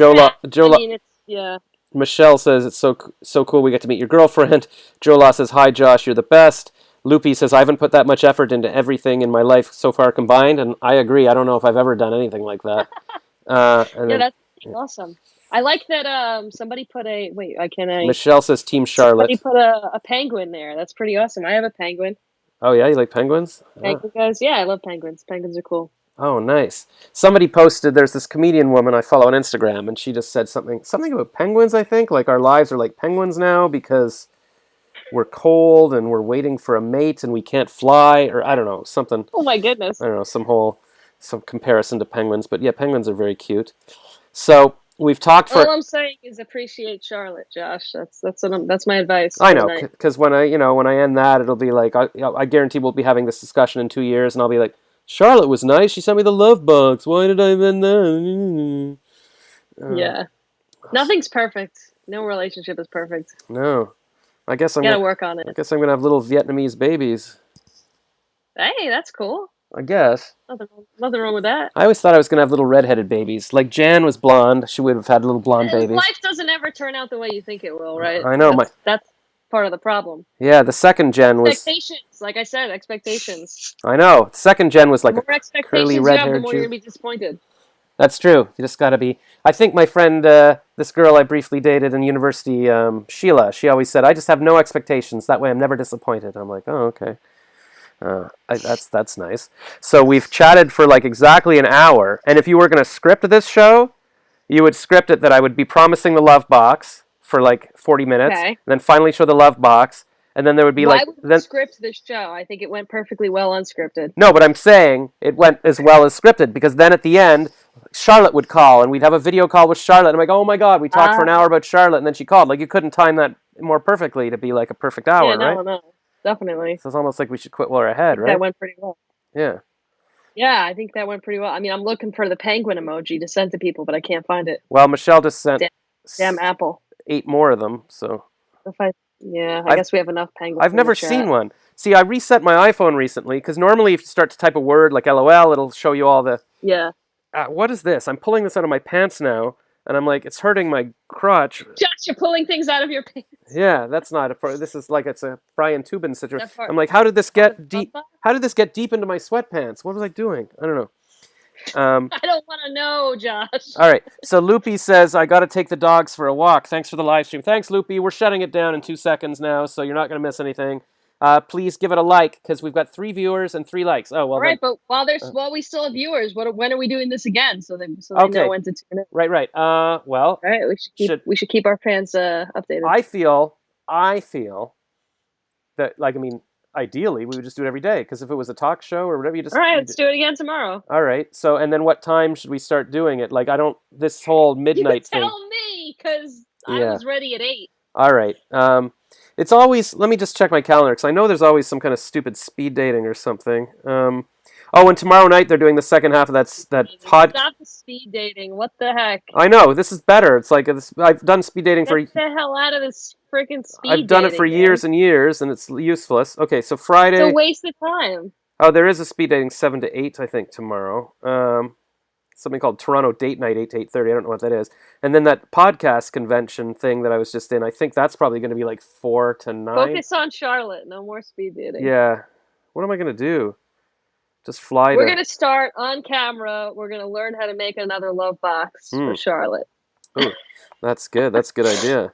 [SPEAKER 2] Yeah.
[SPEAKER 1] Michelle says it's so cool we get to meet your girlfriend. Jola says, "Hi Josh, you're the best." Loopy says, "I haven't put that much effort into everything in my life so far combined," and I agree. I don't know if I've ever done anything like that.
[SPEAKER 2] That's awesome. I like that. Somebody put a wait.
[SPEAKER 1] Michelle says, "Team Charlotte."
[SPEAKER 2] Somebody put a penguin there. That's pretty awesome. I have a penguin.
[SPEAKER 1] Oh yeah, you like penguins?
[SPEAKER 2] Penguin guys. Yeah, I love penguins. Penguins are cool.
[SPEAKER 1] Oh, nice. Somebody posted, there's this comedian woman I follow on Instagram, and she just said something about penguins, I think. Like, our lives are like penguins now because we're cold and we're waiting for a mate and we can't fly, or I don't know, something.
[SPEAKER 2] Oh, my goodness.
[SPEAKER 1] I don't know, some comparison to penguins. But yeah, penguins are very cute. So we've talked for...
[SPEAKER 2] All I'm saying is appreciate Charlotte, Josh. That's my advice.
[SPEAKER 1] I know, because when I end that, it'll be like, I guarantee we'll be having this discussion in 2 years, and I'll be like, Charlotte was nice. She sent me the love box. Why did I even know?
[SPEAKER 2] Yeah. Nothing's perfect. No relationship is perfect.
[SPEAKER 1] No. I guess I'm
[SPEAKER 2] gotta work on it.
[SPEAKER 1] I guess I'm going to have little Vietnamese babies.
[SPEAKER 2] Hey, that's cool.
[SPEAKER 1] I guess.
[SPEAKER 2] Nothing wrong with that.
[SPEAKER 1] I always thought I was going to have little redheaded babies. Like Jan was blonde. She would have had little blonde babies.
[SPEAKER 2] Life doesn't ever turn out the way you think it will, right?
[SPEAKER 1] I know.
[SPEAKER 2] That's part of the problem.
[SPEAKER 1] Yeah, the second gen was...
[SPEAKER 2] Expectations. Like I said, expectations.
[SPEAKER 1] I know. The second gen was like
[SPEAKER 2] the more
[SPEAKER 1] a curly red-haired
[SPEAKER 2] the more you're going to be disappointed.
[SPEAKER 1] That's true. You just got to be... I think my friend, this girl I briefly dated in university, Sheila, she always said, "I just have no expectations. That way I'm never disappointed." I'm like, oh, okay. That's nice. So we've chatted for like exactly an hour. And if you were going to script this show, you would script it that I would be promising the love box for like 40 minutes,
[SPEAKER 2] okay.
[SPEAKER 1] And then finally show the love box, and then there would be
[SPEAKER 2] Why would we script this show? I think it went perfectly well unscripted.
[SPEAKER 1] No, but I'm saying it went as well as scripted, because then at the end, Charlotte would call, and we'd have a video call with Charlotte, and I'm like, oh my god, we talked for an hour about Charlotte, and then she called. Like, you couldn't time that more perfectly to be like a perfect hour, right?
[SPEAKER 2] No, definitely.
[SPEAKER 1] So it's almost like we should quit while we're ahead, right?
[SPEAKER 2] That went pretty well.
[SPEAKER 1] Yeah.
[SPEAKER 2] Yeah, I think that went pretty well. I mean, I'm looking for the penguin emoji to send to people, but I can't find it.
[SPEAKER 1] Well, Michelle just sent...
[SPEAKER 2] Damn Apple.
[SPEAKER 1] 8 more of them, so...
[SPEAKER 2] I guess we have enough penguins.
[SPEAKER 1] I've never seen one. See, I reset my iPhone recently, because normally if you start to type a word like LOL, it'll show you all the...
[SPEAKER 2] Yeah.
[SPEAKER 1] What is this? I'm pulling this out of my pants now, and I'm like, it's hurting my crotch.
[SPEAKER 2] Josh, you're pulling things out of your pants.
[SPEAKER 1] Yeah, that's not this is like, it's a Brian Tubin situation. I'm like, how did this get deep? How did this get deep into my sweatpants? What was I doing? I don't know.
[SPEAKER 2] I don't want to know, Josh.
[SPEAKER 1] All right. So Loopy says, I got to take the dogs for a walk. Thanks for the live stream. Thanks, Loopy. We're shutting it down in 2 seconds now, so you're not going to miss anything. Please give it a like, because we've got 3 viewers and 3 likes. Oh, well.
[SPEAKER 2] All right, but while we still have viewers, when are we doing this again? So they know when to tune in.
[SPEAKER 1] Right. Well.
[SPEAKER 2] All right, we should keep our fans updated.
[SPEAKER 1] I feel that, like, I mean, ideally, we would just do it every day, because if it was a talk show or whatever, you just...
[SPEAKER 2] All right, let's do it again tomorrow.
[SPEAKER 1] All right, so, and then what time should we start doing it? Like, this whole midnight thing...
[SPEAKER 2] You tell me, because I was ready at 8.
[SPEAKER 1] All right, it's always... Let me just check my calendar, because I know there's always some kind of stupid speed dating or something. And tomorrow night they're doing the second half of that podcast.
[SPEAKER 2] Stop the speed dating. What the heck?
[SPEAKER 1] I know, this is better. It's like, I've done speed dating for...
[SPEAKER 2] Get the hell out of this freaking speed
[SPEAKER 1] dating. I've done it for years and years, and it's useless. Okay, so Friday...
[SPEAKER 2] It's a waste of time.
[SPEAKER 1] Oh, there is a speed dating 7 to 8, I think, tomorrow. Something called Toronto Date Night, 8 to 8:30. I don't know what that is. And then that podcast convention thing that I was just in, I think that's probably going to be like 4 to 9.
[SPEAKER 2] Focus on Charlotte. No more speed dating.
[SPEAKER 1] Yeah. What am I going to do? Just fly
[SPEAKER 2] We're going to start on camera. We're going to learn how to make another love box for Charlotte.
[SPEAKER 1] Ooh, that's good. That's a good idea.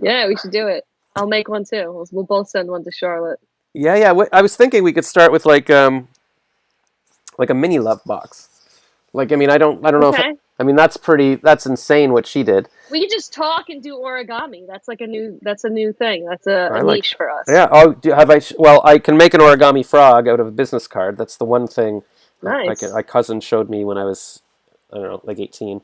[SPEAKER 2] Yeah, we should do it. I'll make one too. We'll both send one to Charlotte.
[SPEAKER 1] Yeah. I was thinking we could start with like a mini love box. Like, I mean, I don't know if
[SPEAKER 2] Okay.
[SPEAKER 1] I mean that's insane what she did.
[SPEAKER 2] We could just talk and do origami. That's a new thing. That's a
[SPEAKER 1] I like,
[SPEAKER 2] niche for us.
[SPEAKER 1] yeah. Oh, have I? Well, I can make an origami frog out of a business card. That's the one thing
[SPEAKER 2] Nice.
[SPEAKER 1] my cousin showed me when I was, I don't know, like 18.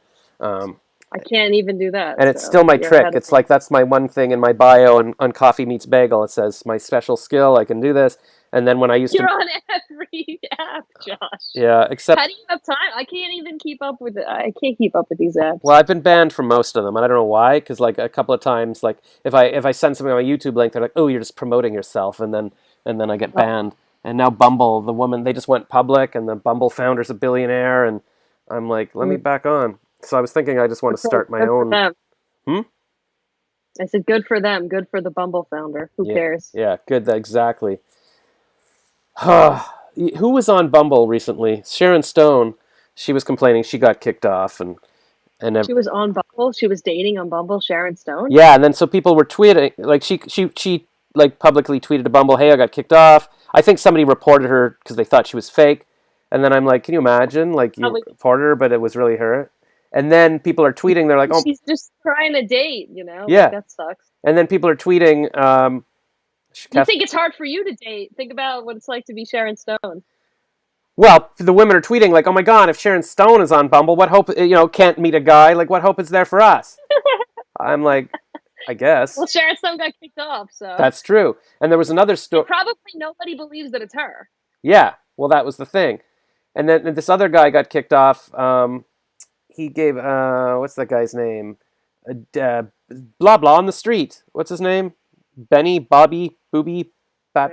[SPEAKER 2] I can't even do that.
[SPEAKER 1] And it's
[SPEAKER 2] so
[SPEAKER 1] still my
[SPEAKER 2] you're
[SPEAKER 1] trick.
[SPEAKER 2] ahead of
[SPEAKER 1] It's
[SPEAKER 2] me.
[SPEAKER 1] like that's my one thing in my bio on Coffee Meets Bagel. It says my special skill. I can do this. And then when I used
[SPEAKER 2] You're
[SPEAKER 1] to,
[SPEAKER 2] on every app, Josh.
[SPEAKER 1] yeah, except
[SPEAKER 2] How do you have time? I can't even keep up with it. I can't keep up with these apps.
[SPEAKER 1] well, I've been banned from most of them, and I don't know why. Because like a couple of times, like if I send something on my YouTube link, they're like, "Oh, you're just promoting yourself," and then I get banned. And now Bumble, the woman, they just went public, and the Bumble founder's a billionaire, and I'm like, let me back on. So I was thinking, I just want to start my
[SPEAKER 2] Good for
[SPEAKER 1] own.
[SPEAKER 2] them.
[SPEAKER 1] Hmm?
[SPEAKER 2] I said, good for them. Good for the Bumble founder. Who cares?
[SPEAKER 1] Yeah, good. Exactly. Who was on Bumble recently? Sharon Stone. She was complaining she got kicked off, and
[SPEAKER 2] She was on Bumble. She was dating on Bumble, Sharon Stone.
[SPEAKER 1] yeah, and then so people were tweeting, like she like publicly tweeted to Bumble, "Hey, I got kicked off." I think somebody reported her because they thought she was fake, and then I'm like, "Can you imagine? Like you
[SPEAKER 2] Probably.
[SPEAKER 1] reported her, but it was really her." And then people are tweeting, they're like, "Oh,
[SPEAKER 2] She's just trying to date, you know?
[SPEAKER 1] yeah,"
[SPEAKER 2] Like, that sucks.
[SPEAKER 1] and then people are tweeting,
[SPEAKER 2] You think it's hard for you to date? Think about what it's like to be Sharon Stone.
[SPEAKER 1] well, the women are tweeting like, "Oh my God, if Sharon Stone is on Bumble, what hope? Can't meet a guy. Like, what hope is there for us?" I'm like, I guess
[SPEAKER 2] Well, Sharon Stone got kicked off, so
[SPEAKER 1] that's true. And there was another story.
[SPEAKER 2] probably nobody believes that it's her.
[SPEAKER 1] Yeah, well, that was the thing. And then this other guy got kicked off. He gave what's that guy's name? Blah blah on the street. What's his name? Benny, Bobby, Booby, Bap.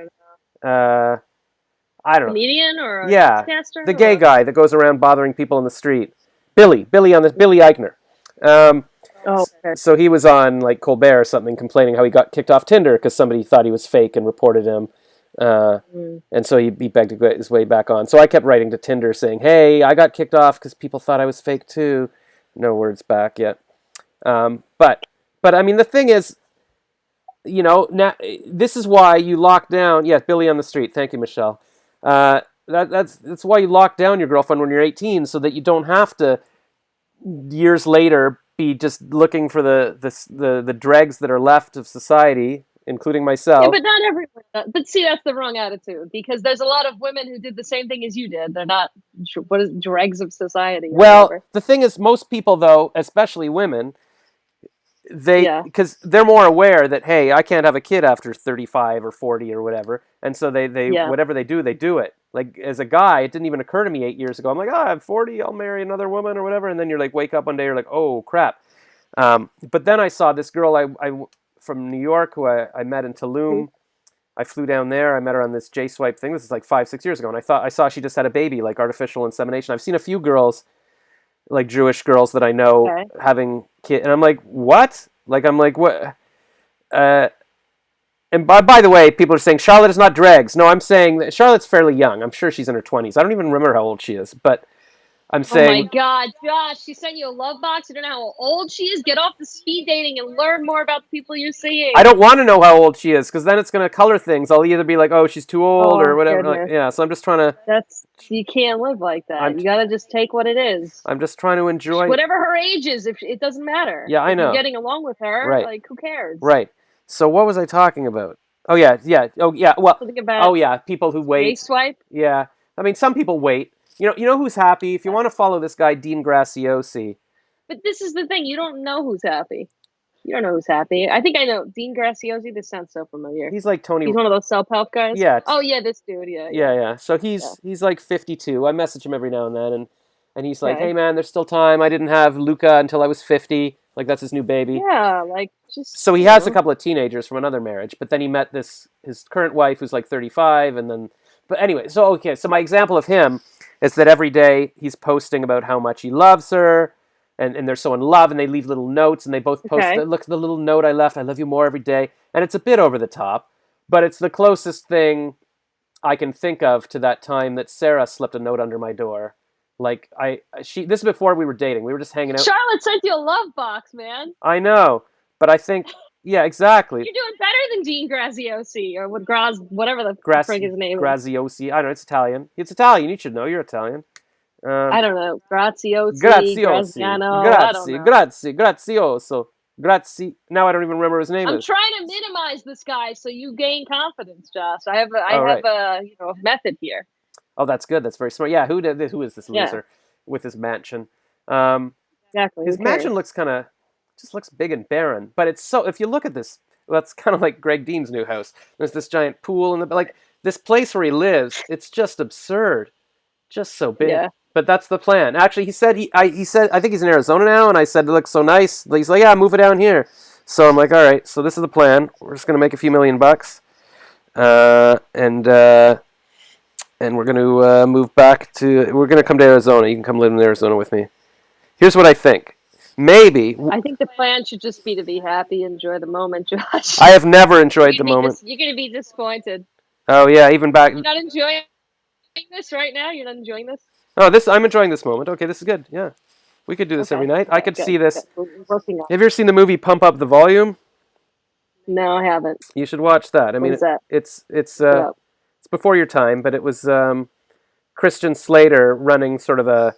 [SPEAKER 1] I don't know.
[SPEAKER 2] Comedian or a
[SPEAKER 1] Yeah,
[SPEAKER 2] podcaster?
[SPEAKER 1] the gay guy that goes around bothering people in the street. Billy Eichner.
[SPEAKER 2] Oh, okay.
[SPEAKER 1] So he was on like Colbert or something, complaining how he got kicked off Tinder because somebody thought he was fake and reported him. And so he begged to get his way back on. So I kept writing to Tinder saying, "Hey, I got kicked off because people thought I was fake too." No words back yet. But I mean, the thing is, now this is why you lock down. Yeah, Billy on the street. Thank you, Michelle. That's why you lock down your girlfriend when you're 18, so that you don't have to years later be just looking for the dregs that are left of society, including myself.
[SPEAKER 2] Yeah, but not everyone does. But see, that's the wrong attitude, because there's a lot of women who did the same thing as you did. They're not, what is dregs of society?
[SPEAKER 1] Well, the thing is, most people, though, especially women, because they're more aware that, hey, I can't have a kid after 35 or 40 or whatever, and so they whatever they do it. Like, as a guy, it didn't even occur to me 8 years ago. I'm like, I'm 40, I'll marry another woman or whatever, and then you're like, wake up one day, you're like, oh crap. But then I saw this girl I from New York who I met in Tulum. I flew down there. I met her on this J-Swipe thing. This is like 5-6 years ago, and I saw she just had a baby, like artificial insemination. I've seen a few girls, like Jewish girls that I know, having kids, and I'm like, what? Like, I'm like, what? And by the way, people are saying Charlotte is not dregs. No, I'm saying that Charlotte's fairly young. I'm sure she's in her 20s. I don't even remember how old she is, but I'm saying...
[SPEAKER 2] Oh my God, Josh, she sent you a love box. You don't know how old she is? Get off the speed dating and learn more about the people you're seeing.
[SPEAKER 1] I don't want to know how old she is, because then it's going to color things. I'll either be like, oh, she's too old, or whatever. Like, yeah, so I'm just trying to...
[SPEAKER 2] You can't live like that. You got to just take what it is.
[SPEAKER 1] I'm just trying to enjoy...
[SPEAKER 2] Whatever her age is, if it doesn't matter.
[SPEAKER 1] Yeah, I know.
[SPEAKER 2] If you're getting along with her,
[SPEAKER 1] right.
[SPEAKER 2] Like, who cares?
[SPEAKER 1] Right. So what was I talking about? Oh, yeah. Oh, yeah. Well, people who wait.
[SPEAKER 2] J-Swipe?
[SPEAKER 1] Yeah. I mean, some people wait. You know who's happy? If you want to follow this guy, Dean Graziosi.
[SPEAKER 2] But this is the thing. You don't know who's happy. You don't know who's happy. I think I know. Dean Graziosi, this sounds so familiar.
[SPEAKER 1] He's like Tony.
[SPEAKER 2] He's one of those self-help guys?
[SPEAKER 1] Yeah.
[SPEAKER 2] Oh, yeah, this dude, yeah.
[SPEAKER 1] Yeah. So he's like 52. I message him every now and then, and he's like, hey, man, there's still time. I didn't have Luca until I was 50. Like, that's his new baby.
[SPEAKER 2] Yeah, like, just...
[SPEAKER 1] So he has a couple of teenagers from another marriage, but then he met his current wife, who's like 35, and then... But anyway, so my example of him is that every day he's posting about how much he loves her, and they're so in love, and they leave little notes, and they both post, look at the little note I left, I love you more every day, and it's a bit over the top, but it's the closest thing I can think of to that time that Sarah slipped a note under my door. Like, this is before we were dating, we were just hanging out.
[SPEAKER 2] Charlotte sent you a love box, man.
[SPEAKER 1] I know, but I think... Yeah, exactly.
[SPEAKER 2] You're doing better than Dean Graziosi, or whatever the frig his name is.
[SPEAKER 1] Graziosi. I don't know, it's Italian. It's Italian, you should know, you're Italian.
[SPEAKER 2] I don't know. Graziosi,
[SPEAKER 1] Graziosi.
[SPEAKER 2] Graziano. I don't
[SPEAKER 1] Grazie.
[SPEAKER 2] know.
[SPEAKER 1] Grazioso. Grazie. Now I don't even remember his name.
[SPEAKER 2] I'm trying to minimize this guy so you gain confidence, Josh. I have
[SPEAKER 1] Right.
[SPEAKER 2] a method here.
[SPEAKER 1] Oh, that's good. That's very smart. Yeah, who did this? Who is this loser with his mansion?
[SPEAKER 2] Exactly.
[SPEAKER 1] His mansion looks just looks big and barren. But it's so, if you look at this, that's kind of like Greg Dean's new house. There's this giant pool in the, like, this place where he lives, it's just absurd. Just so big.
[SPEAKER 2] Yeah.
[SPEAKER 1] But that's the plan. Actually, he said, I think he's in Arizona now, and I said, it looks so nice. He's like, yeah, move it down here. So I'm like, all right, so this is the plan. We're just going to make a few $1 million. And we're going to move back to, we're going to come to Arizona. You can come live in Arizona with me. Here's what I think. Maybe.
[SPEAKER 2] I think the plan should just be to be happy, enjoy the moment, Josh.
[SPEAKER 1] I have never enjoyed the moment.
[SPEAKER 2] You're going to be disappointed.
[SPEAKER 1] Oh, yeah, even back.
[SPEAKER 2] You're not enjoying this right now? You're not enjoying this?
[SPEAKER 1] Oh, I'm enjoying this moment. Okay, this is good. Yeah. We could do this every night. I could see this.
[SPEAKER 2] We're working on it.
[SPEAKER 1] Have you ever seen the movie Pump Up the Volume?
[SPEAKER 2] No, I haven't.
[SPEAKER 1] You should watch that. I mean,
[SPEAKER 2] is that?
[SPEAKER 1] It's before your time, but it was Christian Slater running sort of a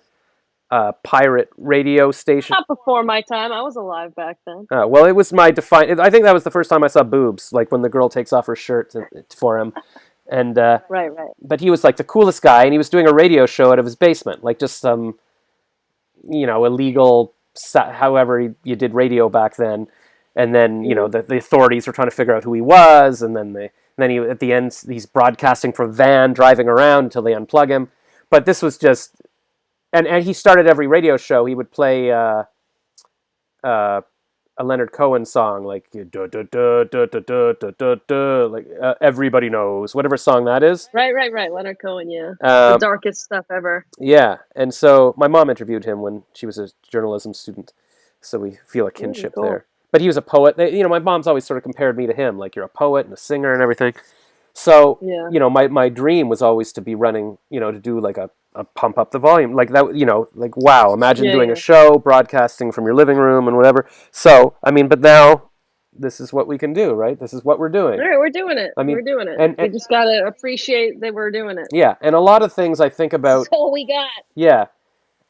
[SPEAKER 1] pirate radio station.
[SPEAKER 2] Not before my time. I was alive back then.
[SPEAKER 1] Well, it was my I think that was the first time I saw boobs, like when the girl takes off her shirt for him. And
[SPEAKER 2] right.
[SPEAKER 1] But he was like the coolest guy, and he was doing a radio show out of his basement, like just some, illegal, however you did radio back then. And then the authorities were trying to figure out who he was, and then he at the end he's broadcasting from a van, driving around until they unplug him. But this was just, and he started every radio show. He would play a Leonard Cohen song, like da, da, da, da, da, da, da, da, da, like Everybody Knows, whatever song that is.
[SPEAKER 2] Right. Leonard Cohen, yeah. The darkest stuff ever.
[SPEAKER 1] Yeah, and so my mom interviewed him when she was a journalism student, so we feel a kinship there. But he was a poet. My mom's always sort of compared me to him, like you're a poet and a singer and everything. So, my dream was always to be running, to do like a Pump Up the Volume, like that, like, wow, imagine doing a show, broadcasting from your living room and whatever. So, I mean, but now this is what we can do, right? This is what we're doing.
[SPEAKER 2] All right, we're doing it. We're doing it. And we just got to appreciate that we're doing it.
[SPEAKER 1] Yeah, and a lot of things I think about.
[SPEAKER 2] That's all we got.
[SPEAKER 1] Yeah.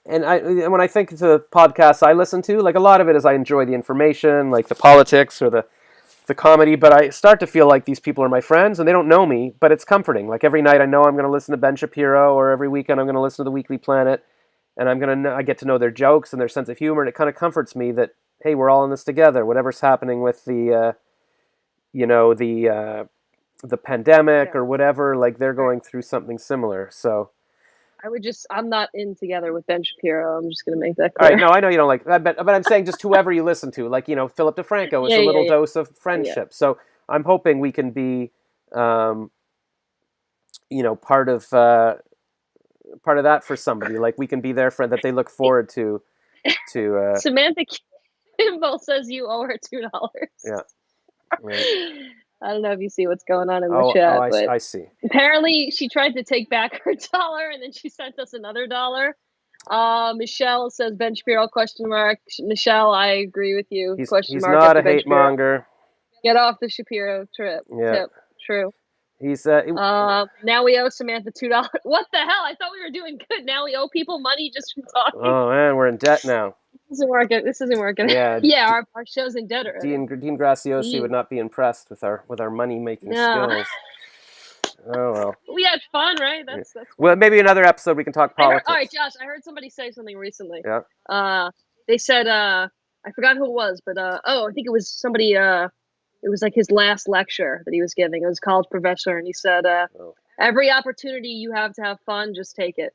[SPEAKER 1] And when I think of the podcasts I listen to, like a lot of it is I enjoy the information, like the politics or the comedy, but I start to feel like these people are my friends and they don't know me, but it's comforting. Like every night I know I'm going to listen to Ben Shapiro, or every weekend I'm going to listen to the Weekly Planet, and I get to know their jokes and their sense of humor, and it kind of comforts me that, hey, we're all in this together. Whatever's happening with the pandemic or whatever, like they're going through something similar. So
[SPEAKER 2] I'm not in together with Ben Shapiro. I'm just going to make that clear.
[SPEAKER 1] All right, no, I know you don't like that, but I'm saying just whoever you listen to, like, Philip DeFranco is a little dose of friendship. Yeah. So I'm hoping we can be, part of that for somebody. Like we can be their friend that they look forward to.
[SPEAKER 2] Samantha Kimball says you owe her $2.
[SPEAKER 1] Yeah. Right.
[SPEAKER 2] I don't know if you see what's going on in the chat. But
[SPEAKER 1] I see.
[SPEAKER 2] Apparently, she tried to take back her $1, and then she sent us another $1. Michelle says Ben Shapiro ? Michelle, I agree with you.
[SPEAKER 1] He's not a hate monger.
[SPEAKER 2] Get off the Shapiro trip.
[SPEAKER 1] Yeah.
[SPEAKER 2] Tip. True.
[SPEAKER 1] He's
[SPEAKER 2] now we owe Samantha $2. What the hell? I thought we were doing good. Now we owe people money just from talking.
[SPEAKER 1] Oh man, we're in debt now.
[SPEAKER 2] This isn't working.
[SPEAKER 1] Yeah.
[SPEAKER 2] Yeah, our show's in debt already.
[SPEAKER 1] Dean Graziosi would not be impressed with our money making skills. Oh well.
[SPEAKER 2] We had fun, right? That's
[SPEAKER 1] well, maybe another episode we can talk politics.
[SPEAKER 2] All right, Josh. I heard somebody say something recently.
[SPEAKER 1] Yeah.
[SPEAKER 2] They said I forgot who it was, but I think it was somebody. It was like his last lecture that he was giving. It was a college professor, and he said, "Every opportunity you have to have fun, just take it,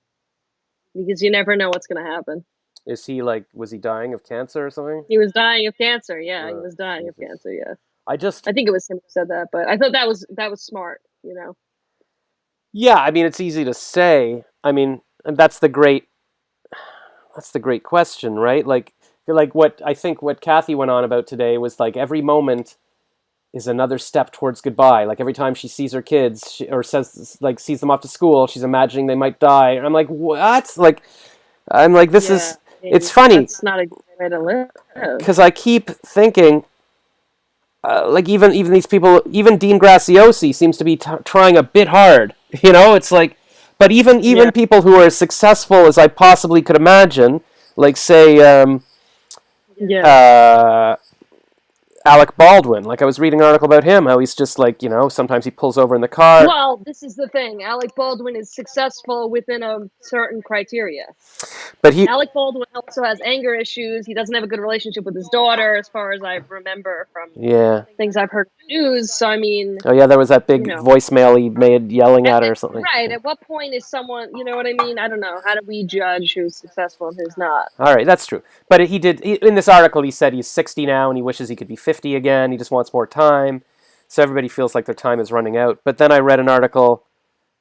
[SPEAKER 2] because you never know what's going to happen."
[SPEAKER 1] Was he dying of cancer or something?
[SPEAKER 2] He was dying of cancer. Yeah, he was dying of cancer. Yeah.
[SPEAKER 1] I think
[SPEAKER 2] it was him who said that, but I thought that was smart.
[SPEAKER 1] Yeah, I mean, it's easy to say. I mean, and that's the great question, right? Like what Kathy went on about today was like every moment is another step towards goodbye. Like every time she sees her kids sees them off to school, she's imagining they might die. And I'm like, what? It's funny.
[SPEAKER 2] It's not a good way to live.
[SPEAKER 1] Because I keep thinking, even these people, even Dean Graziosi seems to be trying a bit hard. It's like, But even people who are as successful as I possibly could imagine, like say Alec Baldwin. Like I was reading an article about him, how he's just like, sometimes he pulls over in the car.
[SPEAKER 2] Well, this is the thing. Alec Baldwin is successful within a certain criteria.
[SPEAKER 1] But
[SPEAKER 2] Alec Baldwin also has anger issues. He doesn't have a good relationship with his daughter, as far as I remember from things I've heard in the news. So, I mean...
[SPEAKER 1] Oh, yeah, there was that big voicemail he made yelling at her or something.
[SPEAKER 2] Right. At what point is someone... You know what I mean? I don't know. How do we judge who's successful and who's not?
[SPEAKER 1] All right, that's true. But in this article, he said he's 60 now and he wishes he could be 50 again. He just wants more time. So everybody feels like their time is running out. But then I read an article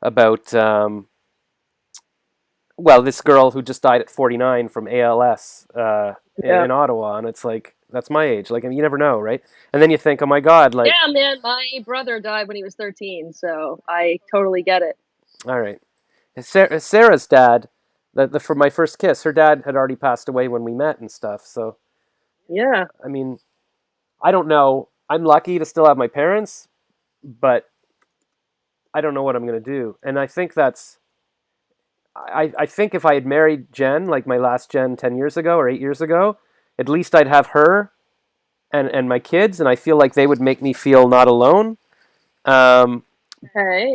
[SPEAKER 1] about... this girl who just died at 49 from ALS in Ottawa, and it's like, that's my age. Like, you never know, right? And then you think, oh my God, like...
[SPEAKER 2] Yeah, man, my brother died when he was 13, so I totally get it.
[SPEAKER 1] All right. Sarah's dad, for my first kiss, her dad had already passed away when we met and stuff, so...
[SPEAKER 2] Yeah.
[SPEAKER 1] I mean, I don't know. I'm lucky to still have my parents, but I don't know what I'm going to do. And I think that's... I think if I had married Jen, like my last Jen 10 years ago or 8 years ago, at least I'd have her and my kids, and I feel like they would make me feel not alone.
[SPEAKER 2] Okay.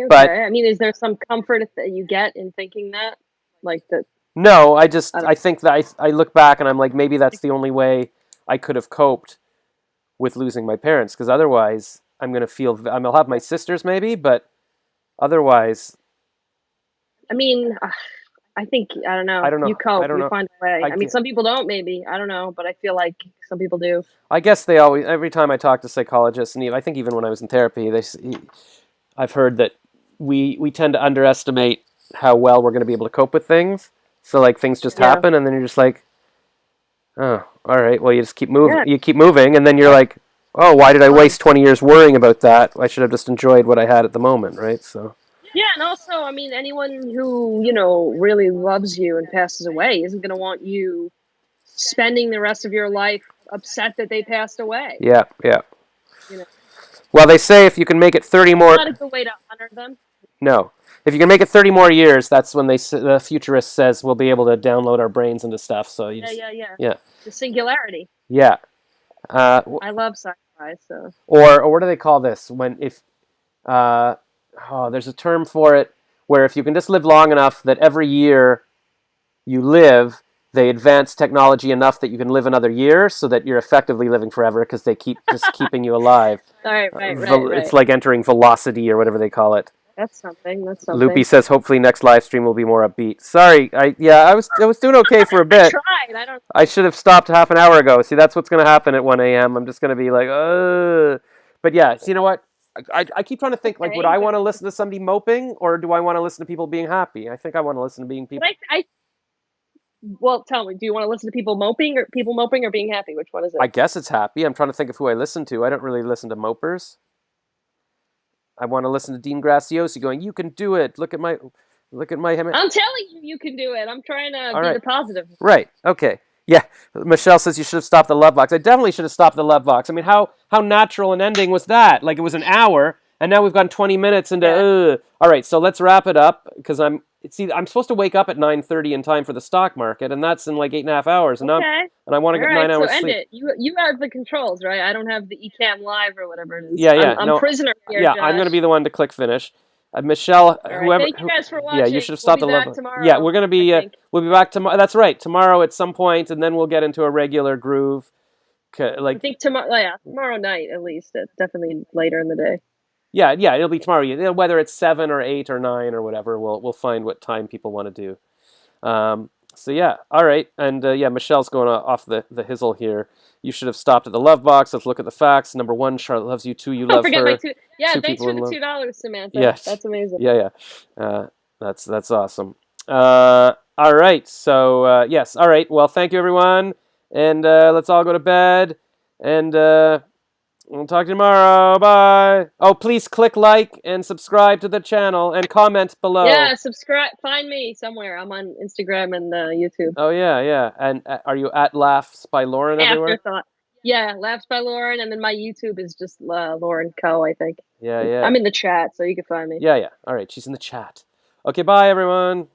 [SPEAKER 2] But, I mean, is there some comfort that you get in thinking that? Like that?
[SPEAKER 1] No, I think that I look back and I'm like, maybe that's the only way I could have coped with losing my parents, because otherwise I'm going to feel... I'll have my sisters maybe, but otherwise...
[SPEAKER 2] I mean, I think, I don't know. You cope. You find a way. I mean, some people don't, maybe. I don't know, but I feel like some people do.
[SPEAKER 1] I guess they always... Every time I talk to psychologists, and I think even when I was in therapy, I've heard that we tend to underestimate how well we're going to be able to cope with things. So, like, things just happen, and then you're just like, oh, all right, well, you just keep moving. Yeah. You keep moving, and then you're like, oh, why did I waste 20 years worrying about that? I should have just enjoyed what I had at the moment, right? So...
[SPEAKER 2] Yeah, and also, I mean, anyone who, really loves you and passes away isn't going to want you spending the rest of your life upset that they passed away.
[SPEAKER 1] Yeah. Well, they say if you can make it 30 more...
[SPEAKER 2] It's not a good way to honor them.
[SPEAKER 1] No. If you can make it 30 more years, that's when the futurist says we'll be able to download our brains into stuff. So
[SPEAKER 2] Yeah. The singularity.
[SPEAKER 1] Yeah.
[SPEAKER 2] I love sci-fi, so...
[SPEAKER 1] Or what do they call this? There's a term for it where if you can just live long enough that every year you live, they advance technology enough that you can live another year, so that you're effectively living forever because they keep just keeping you alive.
[SPEAKER 2] Right.
[SPEAKER 1] It's like entering velocity or whatever they call it.
[SPEAKER 2] That's something.
[SPEAKER 1] Loopy says hopefully next live stream will be more upbeat. Sorry, I was doing okay for a bit.
[SPEAKER 2] I tried.
[SPEAKER 1] I should have stopped half an hour ago. See, that's what's going to happen at 1 a.m. I'm just going to be like, But yeah, so you know what? I keep trying to think, like, would I want to listen to somebody moping, or do I want to listen to people being happy? I think I want to listen to people...
[SPEAKER 2] Well, tell me, do you want to listen to people moping or being happy? Which one is it?
[SPEAKER 1] I guess it's happy. I'm trying to think of who I listen to. I don't really listen to mopers. I want to listen to Dean Graziosi going, you can do it. Look at my...
[SPEAKER 2] I'm telling you can do it. I'm trying to be the positive.
[SPEAKER 1] Right. Okay. Yeah, Michelle says you should have stopped the love box. I definitely should have stopped the love box. I mean, how natural an ending was that? Like, it was an hour, and now we've gone 20 minutes into... All right, so let's wrap it up, because I'm supposed to wake up at 9:30 in time for the stock market, and that's in like 8.5 hours, and I want to get 9 hours sleep.
[SPEAKER 2] End it. You have the controls, right? I don't have the eCam Live or whatever it is.
[SPEAKER 1] Yeah.
[SPEAKER 2] I'm prisoner here,
[SPEAKER 1] Yeah,
[SPEAKER 2] Josh.
[SPEAKER 1] I'm going to be the one to click finish. Michelle, whoever...
[SPEAKER 2] Thank you guys for watching.
[SPEAKER 1] Yeah, you should have stopped the love.
[SPEAKER 2] Tomorrow,
[SPEAKER 1] yeah, we're going to be... we'll be back tomorrow. That's right, tomorrow at some point, and then we'll get into a regular groove.
[SPEAKER 2] I think tomorrow night at least. Definitely later in the day.
[SPEAKER 1] Yeah, it'll be tomorrow. Whether it's 7 or 8 or 9 or whatever, we'll find what time people want to do. So yeah, all right, and Michelle's going off the hizzle here. You should have stopped at the love box. Let's look at the facts. Number 1, Charlotte loves you. 2, you love her.
[SPEAKER 2] My two. Yeah, thanks for the $2, Samantha.
[SPEAKER 1] Yes.
[SPEAKER 2] That's amazing.
[SPEAKER 1] Yeah. That's awesome. All right. So yes. All right. Well, thank you everyone, and let's all go to bed, and we'll talk to you tomorrow. Bye. Oh, please click like and subscribe to the channel and comment below.
[SPEAKER 2] Yeah, subscribe. Find me somewhere. I'm on Instagram and YouTube.
[SPEAKER 1] Oh yeah. And are you at Laughs by Lauren everywhere?
[SPEAKER 2] Afterthought. Yeah, Laughs by Lauren, and then my YouTube is just Lauren Co. I think.
[SPEAKER 1] Yeah.
[SPEAKER 2] I'm in the chat, so you can find me.
[SPEAKER 1] Yeah. All right, she's in the chat. Okay, bye everyone.